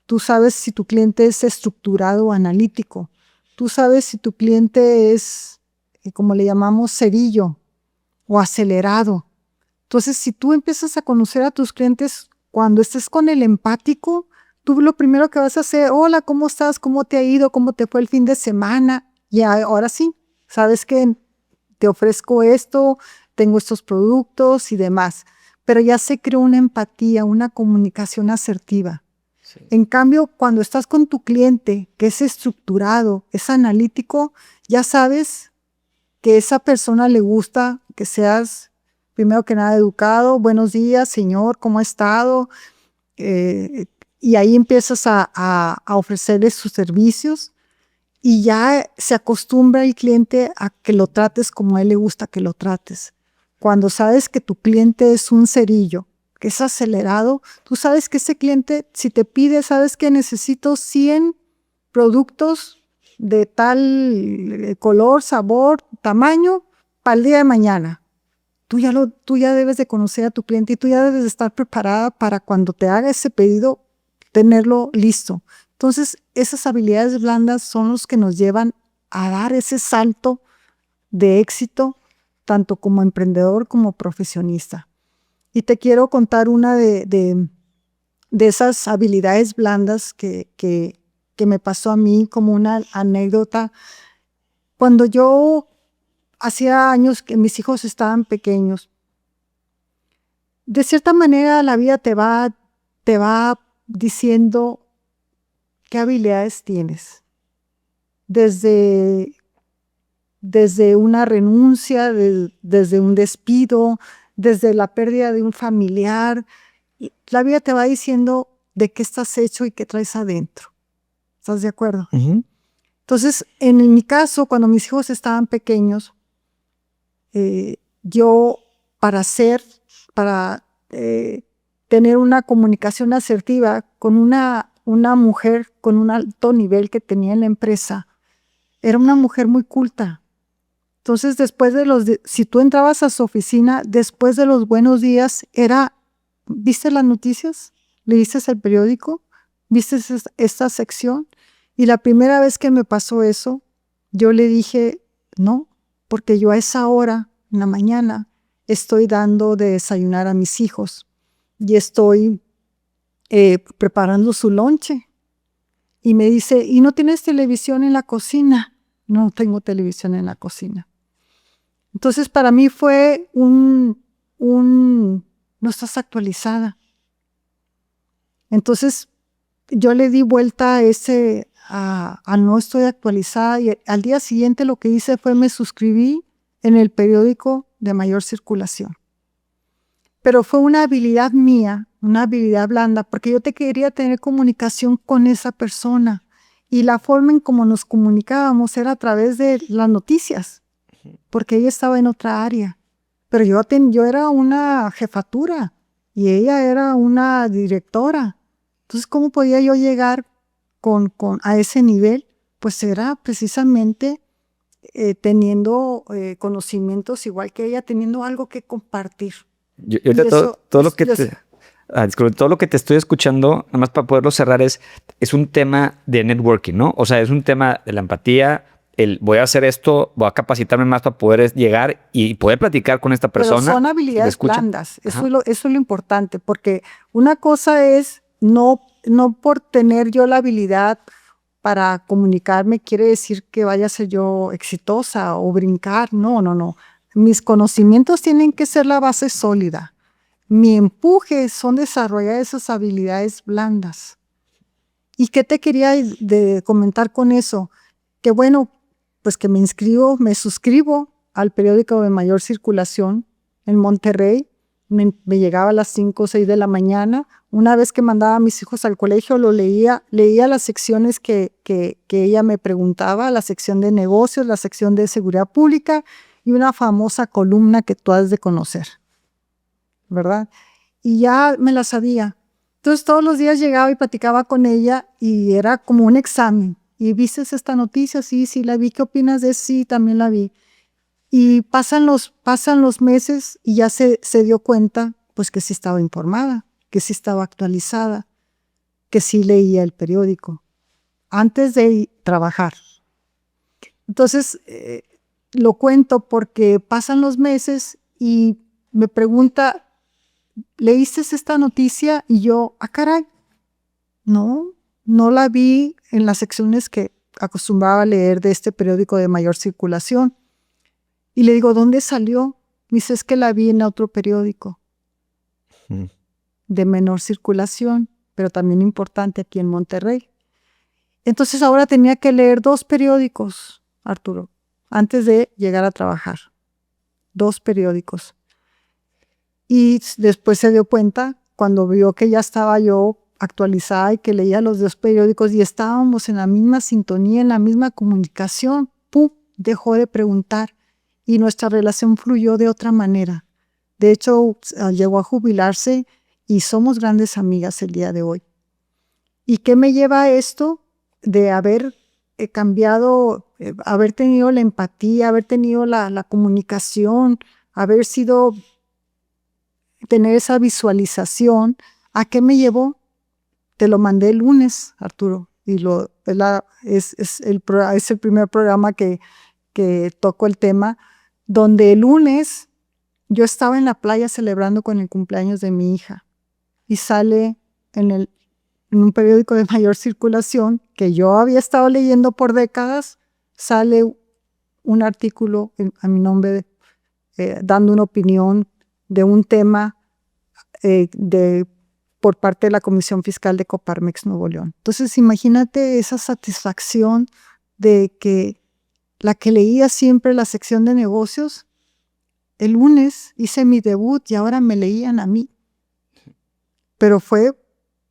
tú sabes si tu cliente es estructurado o analítico, tú sabes si tu cliente es, como le llamamos, cerillo o acelerado. Entonces, si tú empiezas a conocer a tus clientes, cuando estés con el empático, tú lo primero que vas a hacer, hola, ¿cómo estás? ¿Cómo te ha ido? ¿Cómo te fue el fin de semana? Y ahora sí, sabes que te ofrezco esto, tengo estos productos y demás. Pero ya se creó una empatía, una comunicación asertiva. Sí. En cambio, cuando estás con tu cliente, que es estructurado, es analítico, ya sabes que a esa persona le gusta que seas, primero que nada, educado. Buenos días, señor, ¿cómo ha estado? Y ahí empiezas a ofrecerles sus servicios y ya se acostumbra el cliente a que lo trates como a él le gusta que lo trates. Cuando sabes que tu cliente es un cerillo, que es acelerado, tú sabes que ese cliente, si te pide, sabes que necesito 100 productos de tal color, sabor, tamaño, para el día de mañana. Tú ya debes de conocer a tu cliente y tú ya debes de estar preparada para cuando te haga ese pedido, tenerlo listo. Entonces, esas habilidades blandas son los que nos llevan a dar ese salto de éxito, tanto como emprendedor como profesionista. Y te quiero contar una de esas habilidades blandas que me pasó a mí como una anécdota. Cuando yo hacía años que mis hijos estaban pequeños, de cierta manera la vida te va diciendo qué habilidades tienes. Desde una renuncia, desde un despido, desde la pérdida de un familiar. La vida te va diciendo de qué estás hecho y qué traes adentro. ¿Estás de acuerdo? Uh-huh. Entonces, en mi caso, cuando mis hijos estaban pequeños, yo para tener una comunicación asertiva con una mujer con un alto nivel que tenía en la empresa, era una mujer muy culta. Entonces, si tú entrabas a su oficina, después de los buenos días, ¿viste las noticias? ¿Leíste el periódico? ¿Viste esta sección? Y la primera vez que me pasó eso, yo le dije, no, porque yo a esa hora, en la mañana, estoy dando de desayunar a mis hijos y estoy preparando su lonche. Y me dice, ¿y no tienes televisión en la cocina? No tengo televisión en la cocina. Entonces, para mí fue no estás actualizada. Entonces, yo le di vuelta a no estoy actualizada y al día siguiente lo que hice fue me suscribí en el periódico de mayor circulación. Pero fue una habilidad mía, una habilidad blanda, porque yo quería tener comunicación con esa persona y la forma en cómo nos comunicábamos era a través de las noticias, porque ella estaba en otra área, pero yo era una jefatura y ella era una directora. Entonces, ¿cómo podía yo llegar a ese nivel? Pues era precisamente teniendo conocimientos igual que ella, teniendo algo que compartir. Todo lo que te estoy escuchando, nada más para poderlo cerrar, es un tema de networking, ¿no? O sea, es un tema de la empatía, voy a hacer esto, voy a capacitarme más para poder llegar y poder platicar con esta persona. Pero son habilidades blandas, eso es lo importante, porque una cosa es no no por tener yo la habilidad para comunicarme quiere decir que vaya a ser yo exitosa o brincar. No, no, no. Mis conocimientos tienen que ser la base sólida. Mi empuje son desarrollar esas habilidades blandas. ¿Y qué te quería comentar con eso? Que bueno, pues que me suscribo al periódico de mayor circulación en Monterrey. Me llegaba a las 5 o 6 de la mañana. Una vez que mandaba a mis hijos al colegio, lo leía las secciones que ella me preguntaba, la sección de negocios, la sección de seguridad pública y una famosa columna que tú has de conocer, ¿verdad? Y ya me la sabía. Entonces todos los días llegaba y platicaba con ella y era como un examen. ¿Y viste esta noticia? Sí, sí la vi. ¿Qué opinas de eso? Sí, también la vi. Y pasan los meses y ya se dio cuenta pues que sí estaba informada, que sí estaba actualizada, que sí leía el periódico antes de trabajar. Entonces lo cuento porque pasan los meses y me pregunta, ¿leíste esta noticia? Y yo, caray, no la vi en las secciones que acostumbraba a leer de este periódico de mayor circulación. Y le digo, ¿dónde salió? Me dice, es que la vi en otro periódico de menor circulación, pero también importante aquí en Monterrey. Entonces ahora tenía que leer 2 periódicos, Arturo, antes de llegar a trabajar. 2 periódicos. Y después se dio cuenta, cuando vio que ya estaba yo actualizada y que leía los 2 periódicos y estábamos en la misma sintonía, en la misma comunicación, ¡pum!, dejó de preguntar y nuestra relación fluyó de otra manera. De hecho, llegó a jubilarse y somos grandes amigas el día de hoy. ¿Y qué me lleva a esto? De haber cambiado, haber tenido la empatía, haber tenido la comunicación, tener esa visualización. ¿A qué me llevó? Te lo mandé el lunes, Arturo, y es el primer programa que toco el tema, donde el lunes yo estaba en la playa celebrando con el cumpleaños de mi hija y sale en un periódico de mayor circulación que yo había estado leyendo por décadas, sale un artículo a mi nombre dando una opinión de un tema por parte de la Comisión Fiscal de Coparmex Nuevo León. Entonces imagínate esa satisfacción de que la que leía siempre la sección de negocios, el lunes hice mi debut y ahora me leían a mí. Pero fue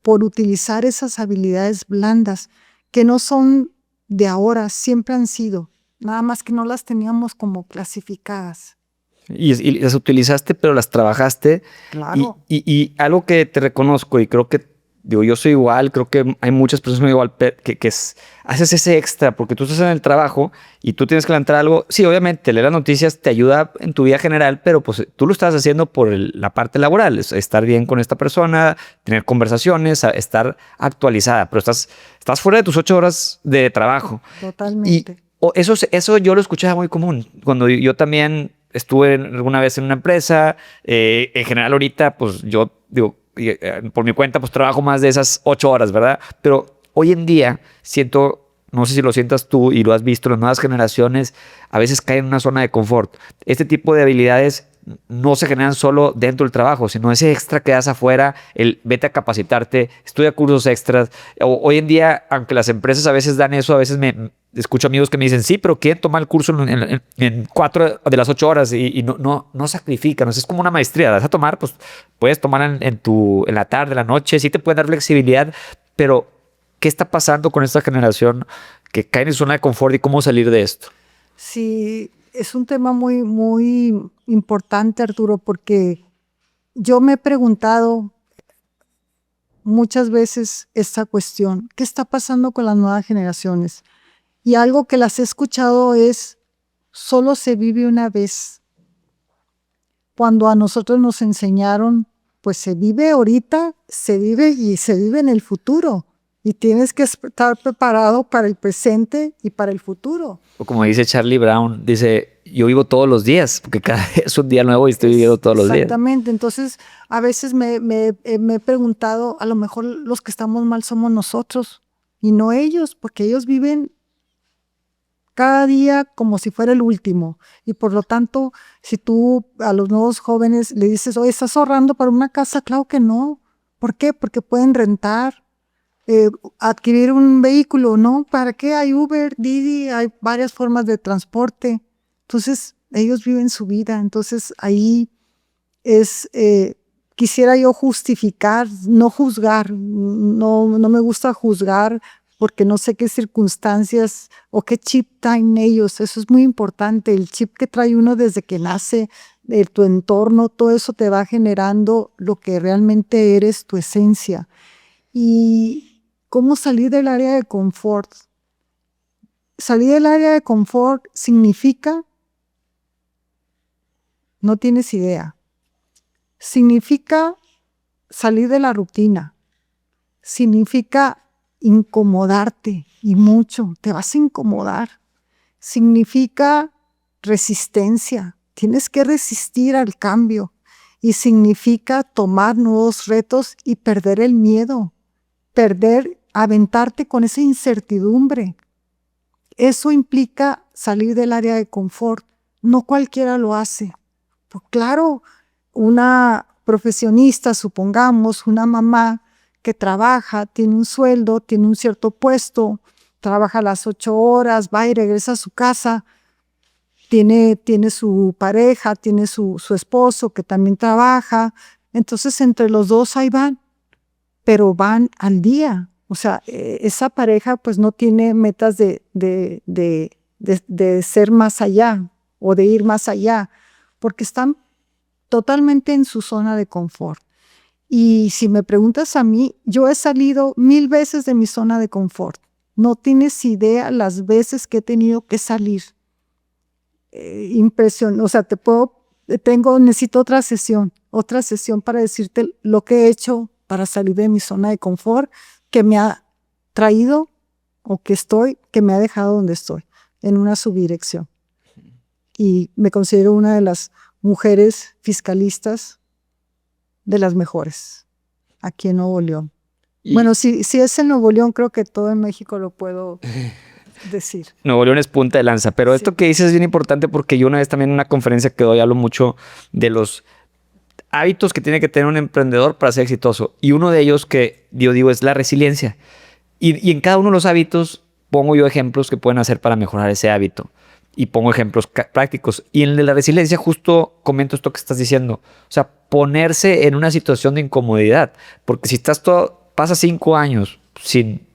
por utilizar esas habilidades blandas que no son de ahora, siempre han sido, nada más que no las teníamos como clasificadas. Y las utilizaste, pero las trabajaste. Claro. Y algo que te reconozco, y creo que, digo, yo soy igual, creo que hay muchas personas igual, haces ese extra, porque tú estás en el trabajo y tú tienes que levantar algo. Sí, obviamente, leer las noticias te ayuda en tu vida general, pero pues tú lo estás haciendo por la parte laboral, estar bien con esta persona, tener conversaciones, estar actualizada, pero estás fuera de tus 8 horas de trabajo. Totalmente. Y eso yo lo escuchaba muy común, cuando yo también estuve alguna vez en una empresa. En general ahorita, pues yo digo, por mi cuenta, pues trabajo más de esas 8 horas, ¿verdad? Pero hoy en día siento, no sé si lo sientas tú y lo has visto, las nuevas generaciones a veces caen en una zona de confort. Este tipo de habilidades no se generan solo dentro del trabajo, sino ese extra que das afuera, el vete a capacitarte, estudia cursos extras. Hoy en día, aunque las empresas a veces dan eso, a veces me escucho amigos que me dicen, sí, pero quieren tomar el curso en 4 de las 8 horas y no sacrifican. O sea, es como una maestría, la vas a tomar, pues puedes tomar en la tarde, en la noche, sí te pueden dar flexibilidad, pero ¿qué está pasando con esta generación que cae en zona de confort y cómo salir de esto? Sí, es un tema muy, muy importante, Arturo, porque yo me he preguntado muchas veces esta cuestión, ¿qué está pasando con las nuevas generaciones? Y algo que las he escuchado es, solo se vive una vez. Cuando a nosotros nos enseñaron, pues se vive ahorita, se vive y se vive en el futuro. y tienes que estar preparado para el presente y para el futuro. O como dice Charlie Brown, dice, yo vivo todos los días, porque cada día es un día nuevo y estoy viviendo todos los días. Exactamente. Entonces, a veces me he preguntado, a lo mejor los que estamos mal somos nosotros y no ellos, porque ellos viven cada día como si fuera el último. Y por lo tanto, si tú a los nuevos jóvenes le dices, oye, ¿estás ahorrando para una casa? Claro que no. ¿Por qué? Porque pueden rentar, adquirir un vehículo, ¿no? ¿Para qué? Hay Uber, Didi, hay varias formas de transporte. Entonces, ellos viven su vida. Entonces, ahí es, quisiera yo justificar, no juzgar. No me gusta juzgar porque no sé qué circunstancias o qué chip traen ellos. Eso es muy importante. El chip que trae uno desde que nace, de tu entorno, todo eso te va generando lo que realmente eres, tu esencia. Y cómo salir del área de confort. Salir del área de confort significa, no tienes idea, significa salir de la rutina, significa incomodarte y mucho, te vas a incomodar, significa resistencia, tienes que resistir al cambio y significa tomar nuevos retos y perder el miedo, aventarte con esa incertidumbre. Eso implica salir del área de confort. No cualquiera lo hace. Pues claro, una profesionista, supongamos, una mamá que trabaja, tiene un sueldo, tiene un cierto puesto, trabaja las 8 horas, va y regresa a su casa, tiene su pareja, tiene su esposo que también trabaja. Entonces, entre los dos ahí van, pero van al día. O sea, esa pareja pues no tiene metas de ser más allá o de ir más allá, porque están totalmente en su zona de confort. Y si me preguntas a mí, yo he salido 1000 veces de mi zona de confort. No tienes idea las veces que he tenido que salir. Impresión, o sea, necesito otra sesión para decirte lo que he hecho para salir de mi zona de confort, que me ha traído que me ha dejado donde estoy, en una subdirección. Y me considero una de las mujeres fiscalistas de las mejores aquí en Nuevo León. Bueno, si es en Nuevo León, creo que todo en México lo puedo decir. Nuevo León es punta de lanza, pero Sí. esto que dices es bien importante porque yo una vez también en una conferencia que doy hablo mucho de los hábitos que tiene que tener un emprendedor para ser exitoso. Y uno de ellos que yo digo es la resiliencia. Y en cada uno de los hábitos pongo yo ejemplos que pueden hacer para mejorar ese hábito. Y pongo ejemplos prácticos. Y en el de la resiliencia justo comento esto que estás diciendo. O sea, ponerse en una situación de incomodidad. Porque si pasas 5 años sin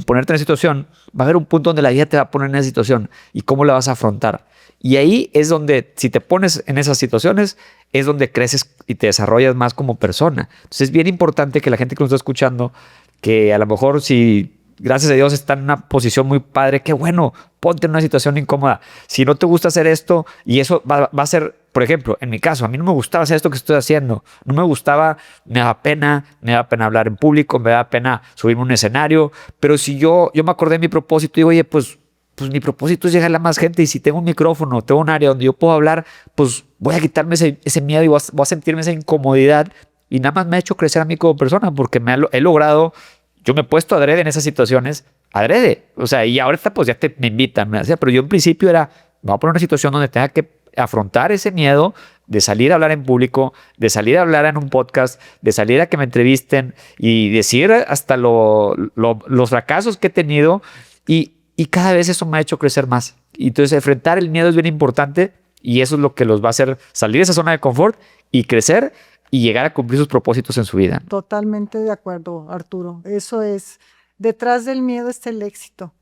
ponerte en esa situación, va a haber un punto donde la vida te va a poner en esa situación. ¿Y cómo la vas a afrontar? Y ahí es donde, si te pones en esas situaciones, es donde creces y te desarrollas más como persona. Entonces es bien importante que la gente que nos está escuchando, que a lo mejor si, gracias a Dios, está en una posición muy padre, qué bueno, ponte en una situación incómoda. Si no te gusta hacer esto, y eso va a ser, por ejemplo, en mi caso, a mí no me gustaba hacer esto que estoy haciendo. No me gustaba, me daba pena hablar en público, me daba pena subirme a un escenario. Pero si yo me acordé de mi propósito y digo, oye, pues mi propósito es llegarle a más gente, y si tengo un micrófono, tengo un área donde yo puedo hablar, pues voy a quitarme ese miedo y voy a sentirme esa incomodidad, y nada más me ha hecho crecer a mí como persona porque he logrado, yo me he puesto adrede en esas situaciones, adrede, o sea, y ahorita pues ya me invitan, pero yo en principio me voy a poner en una situación donde tenga que afrontar ese miedo de salir a hablar en público, de salir a hablar en un podcast, de salir a que me entrevisten y decir hasta los fracasos que he tenido, y cada vez eso me ha hecho crecer más. Y entonces enfrentar el miedo es bien importante, y eso es lo que los va a hacer salir de esa zona de confort y crecer y llegar a cumplir sus propósitos en su vida. Totalmente de acuerdo, Arturo. Eso es, detrás del miedo está el éxito.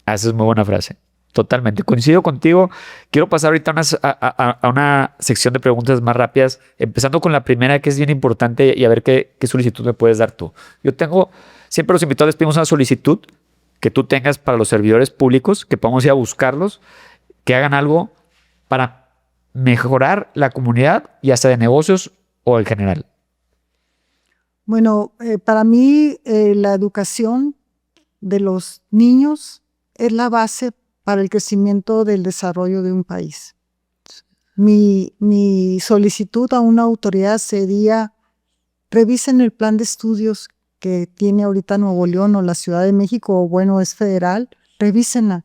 Esa es muy buena frase. Totalmente. Coincido contigo. Quiero pasar ahorita a una sección de preguntas más rápidas, empezando con la primera, que es bien importante, y a ver qué solicitud me puedes dar tú. Siempre los invitados les pedimos una solicitud que tú tengas para los servidores públicos, que podamos ir a buscarlos, que hagan algo para mejorar la comunidad, ya sea de negocios o en general. Bueno, para mí la educación de los niños es la base para el crecimiento del desarrollo de un país. Mi solicitud a una autoridad sería: revisen el plan de estudios que tiene ahorita Nuevo León o la Ciudad de México, o bueno, es federal. Revísenla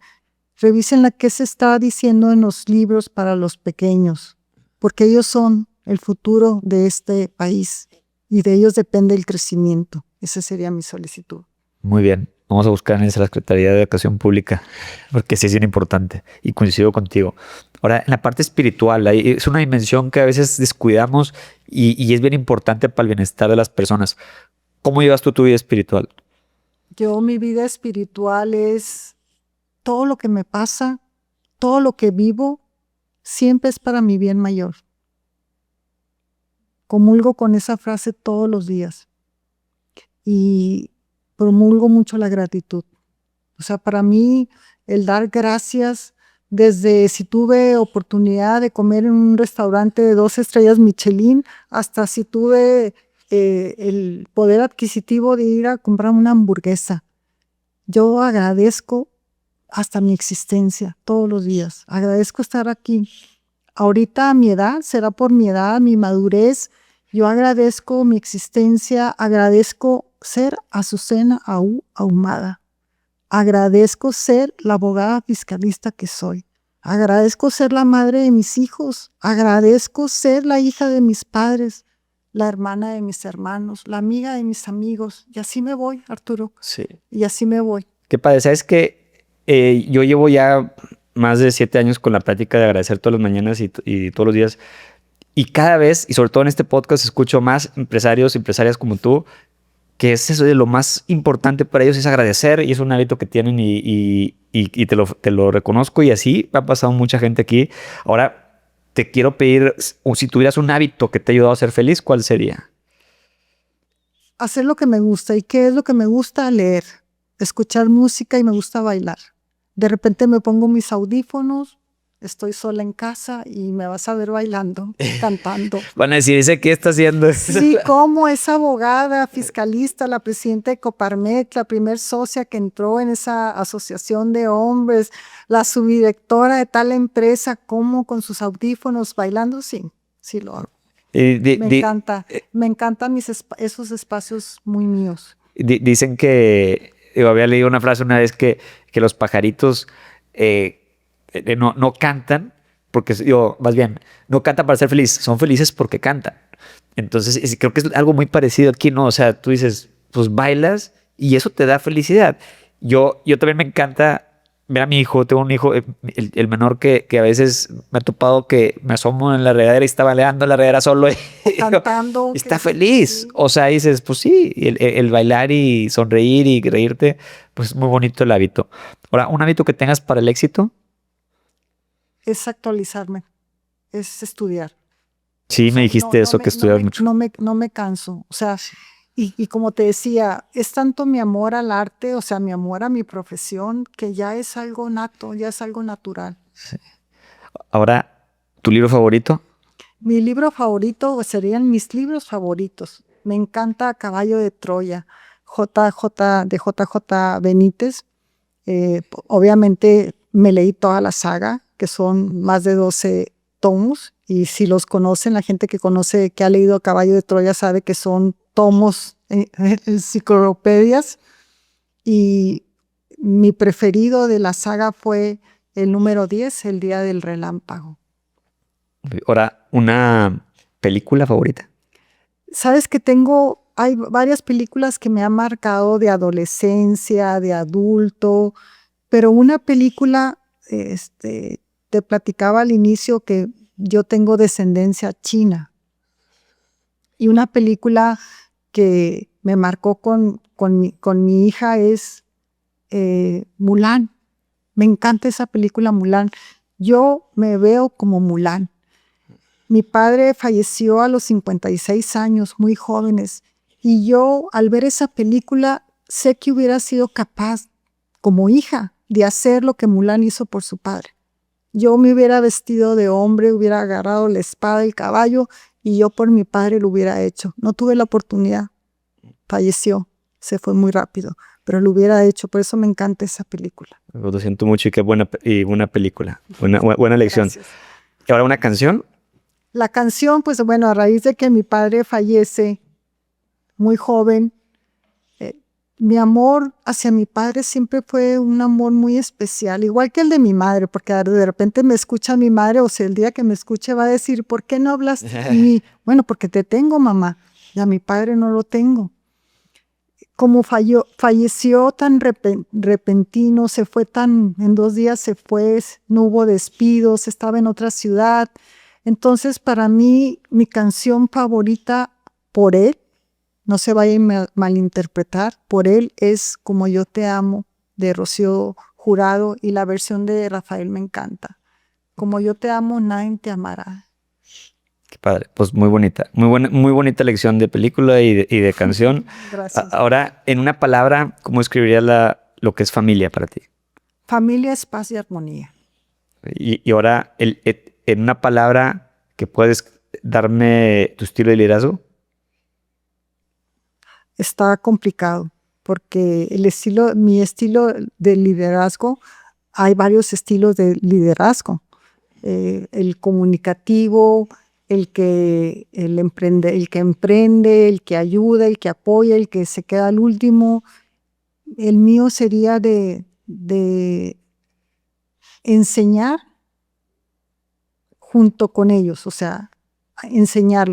qué se está diciendo en los libros para los pequeños, porque ellos son el futuro de este país y de ellos depende el crecimiento. Esa sería mi solicitud. Muy bien. Vamos a buscar en la Secretaría de Educación Pública, porque sí es bien importante y coincido contigo. Ahora, en la parte espiritual, es una dimensión que a veces descuidamos y es bien importante para el bienestar de las personas. ¿Cómo llevas tú tu vida espiritual? Mi vida espiritual es todo lo que me pasa, todo lo que vivo, siempre es para mi bien mayor. Comulgo con esa frase todos los días y promulgo mucho la gratitud. O sea, para mí el dar gracias, desde si tuve oportunidad de comer en un restaurante de 2 estrellas Michelin, hasta si tuve el poder adquisitivo de ir a comprar una hamburguesa. Yo agradezco hasta mi existencia todos los días. Agradezco estar aquí. Ahorita a mi edad, será por mi edad, mi madurez, yo agradezco mi existencia, agradezco ser Azucena Ahumada. Agradezco ser la abogada fiscalista que soy. Agradezco ser la madre de mis hijos. Agradezco ser la hija de mis padres, la hermana de mis hermanos, la amiga de mis amigos. Y así me voy, Arturo. Sí. Y así me voy. Qué padre. ¿Sabes qué? Yo llevo ya más de 7 años con la práctica de agradecer todas las mañanas y todos los días. Y cada vez, y sobre todo en este podcast, escucho más empresarias como tú, que es eso de lo más importante para ellos es agradecer, y es un hábito que tienen y te lo reconozco, y así ha pasado mucha gente aquí. Ahora te quiero pedir, si tuvieras un hábito que te ha ayudado a ser feliz, ¿cuál sería? Hacer lo que me gusta. ¿Y qué es lo que me gusta? Leer, escuchar música, y me gusta bailar. De repente me pongo mis audífonos, estoy sola en casa y me vas a ver bailando, cantando. Van a decir, ¿ese qué está haciendo? Sí, como esa abogada fiscalista, la presidenta de Coparmex, la primer socia que entró en esa asociación de hombres, la subdirectora de tal empresa, como con sus audífonos bailando, sí lo hago. Me encantan esos espacios muy míos. Dicen que, yo había leído una frase una vez que los pajaritos no cantan porque, más bien, no cantan para ser feliz, son felices porque cantan. Entonces, creo que es algo muy parecido aquí, ¿no? O sea, tú dices, pues bailas y eso te da felicidad. Yo también me encanta ver a mi hijo. Tengo un hijo, el menor, que a veces me ha topado que me asomo en la regadera y está baileando en la regadera solo. Cantando. Está feliz. Sí. O sea, dices, pues sí, el bailar y sonreír y reírte, pues es muy bonito el hábito. Ahora, un hábito que tengas para el éxito. Es actualizarme, es estudiar. Sí, me dijiste eso, que estudias mucho. No me canso. O sea, y como te decía, es tanto mi amor al arte, o sea, mi amor a mi profesión, que ya es algo nato, ya es algo natural. Sí. Ahora, ¿tu libro favorito? Mi libro favorito serían mis libros favoritos. Me encanta Caballo de Troya, de JJ Benítez. Obviamente me leí toda la saga, que son más de 12 tomos, y si los conocen, la gente que ha leído Caballo de Troya sabe que son tomos, enciclopedias, y mi preferido de la saga fue el número 10, El Día del Relámpago. Ahora, ¿una película favorita? Sabes que hay varias películas que me han marcado de adolescencia, de adulto, pero una película, te platicaba al inicio que yo tengo descendencia china, y una película que me marcó con mi hija es Mulan. Me encanta esa película, Mulan. Yo me veo como Mulan. Mi padre falleció a los 56 años, muy jóvenes, y yo al ver esa película sé que hubiera sido capaz, como hija, de hacer lo que Mulan hizo por su padre. Yo me hubiera vestido de hombre, hubiera agarrado la espada y el caballo, y yo por mi padre lo hubiera hecho. No tuve la oportunidad, falleció, se fue muy rápido, pero lo hubiera hecho. Por eso me encanta esa película. Lo siento mucho y qué buena película. Buena lección. Gracias. ¿Y ahora una canción? La canción, pues bueno, a raíz de que mi padre fallece muy joven, mi amor hacia mi padre siempre fue un amor muy especial, igual que el de mi madre, porque de repente me escucha mi madre, o sea, el día que me escuche va a decir, ¿por qué no hablas de mí? Bueno, porque te tengo, mamá, y a mi padre no lo tengo. Como falleció tan repentino, se fue en 2 días se fue, no hubo despidos, estaba en otra ciudad. Entonces, para mí, mi canción favorita por él, no se vaya a malinterpretar, por él es Como yo te amo, de Rocío Jurado, y la versión de Rafael me encanta. Como yo te amo, nadie te amará. Qué padre. Pues muy bonita. Muy bonita lección de película y de canción. Gracias. Ahora, en una palabra, ¿cómo escribirías lo que es familia para ti? Familia es paz y armonía. Y ahora, en una palabra que puedes darme tu estilo de liderazgo. Está complicado porque mi estilo de liderazgo, hay varios estilos de liderazgo. El comunicativo, el que emprende, el que ayuda, el que apoya, el que se queda al último. El mío sería de enseñar junto con ellos, o sea, enseñar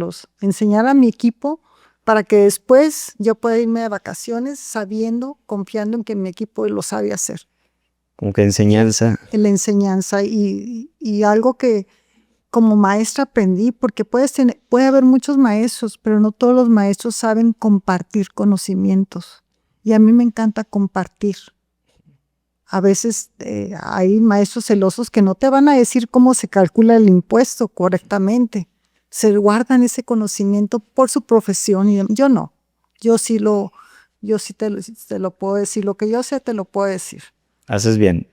a mi equipo para que después yo pueda irme de vacaciones sabiendo, confiando en que mi equipo lo sabe hacer. Como que enseñanza. En la enseñanza y algo que como maestra aprendí, porque puede haber muchos maestros, pero no todos los maestros saben compartir conocimientos. Y a mí me encanta compartir. A veces hay maestros celosos que no te van a decir cómo se calcula el impuesto correctamente. Se guardan ese conocimiento por su profesión y yo no. Yo sí te lo puedo decir. Lo que yo sé te lo puedo decir. Haces bien.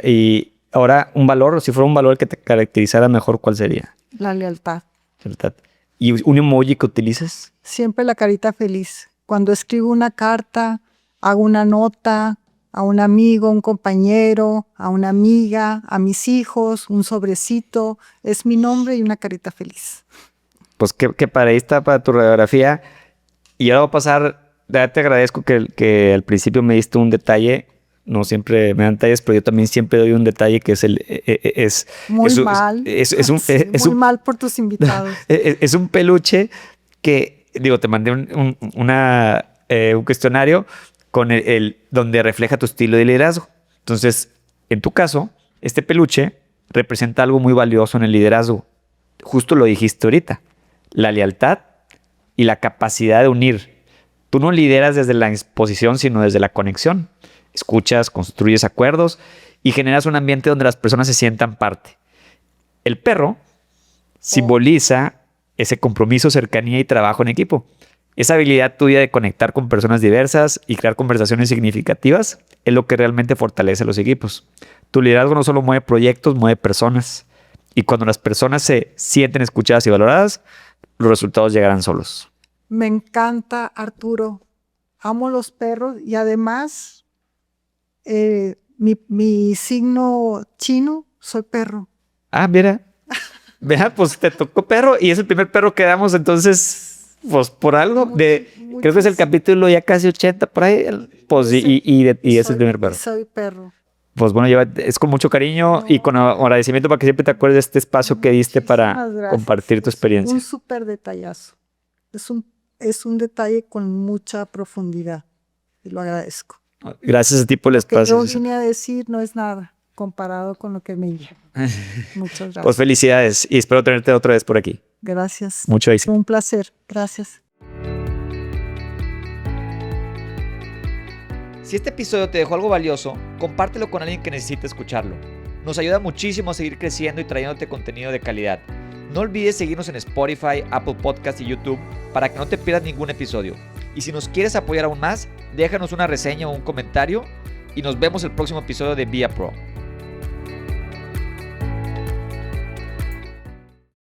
Y ahora un valor, si fuera un valor que te caracterizara mejor, ¿cuál sería? La lealtad. ¿Verdad? ¿Y un emoji que utilices? Siempre la carita feliz. Cuando escribo una carta, hago una nota a un amigo, un compañero, a una amiga, a mis hijos, un sobrecito, es mi nombre y una carita feliz. Pues que para ahí está para tu radiografía. Y ahora voy a pasar, ya te agradezco que al principio me diste un detalle. No siempre me dan detalles, pero yo también siempre doy un detalle que es muy mal. Muy mal por tus invitados. Es un peluche que, te mandé un cuestionario con donde refleja tu estilo de liderazgo. Entonces, en tu caso, este peluche representa algo muy valioso en el liderazgo. Justo lo dijiste ahorita. La lealtad y la capacidad de unir. Tú no lideras desde la exposición, sino desde la conexión. Escuchas, construyes acuerdos y generas un ambiente donde las personas se sientan parte. El perro simboliza ese compromiso, cercanía y trabajo en equipo. Esa habilidad tuya de conectar con personas diversas y crear conversaciones significativas es lo que realmente fortalece a los equipos. Tu liderazgo no solo mueve proyectos, mueve personas. Y cuando las personas se sienten escuchadas y valoradas, los resultados llegarán solos. Me encanta, Arturo. Amo los perros y además mi signo chino, soy perro. Ah, mira. Vea, pues te tocó perro y es el primer perro que damos, entonces... Pues por algo, creo que es el capítulo ya casi 80 por ahí, pues y es el primer perro. Soy perro. Pues bueno, es con mucho cariño y con agradecimiento para que siempre te acuerdes de este espacio que diste para compartir tu experiencia. Un súper detallazo. Es un detalle con mucha profundidad y lo agradezco. Gracias a ti por el espacio. Lo que yo vine a decir no es nada comparado con lo que me lleva. Muchas gracias. Pues felicidades y espero tenerte otra vez por aquí. Gracias. Mucho éxito. Un placer. Gracias. Si este episodio te dejó algo valioso, compártelo con alguien que necesite escucharlo. Nos ayuda muchísimo a seguir creciendo y trayéndote contenido de calidad. No olvides seguirnos en Spotify, Apple Podcast y YouTube para que no te pierdas ningún episodio. Y si nos quieres apoyar aún más, déjanos una reseña o un comentario y nos vemos el próximo episodio de Via Pro.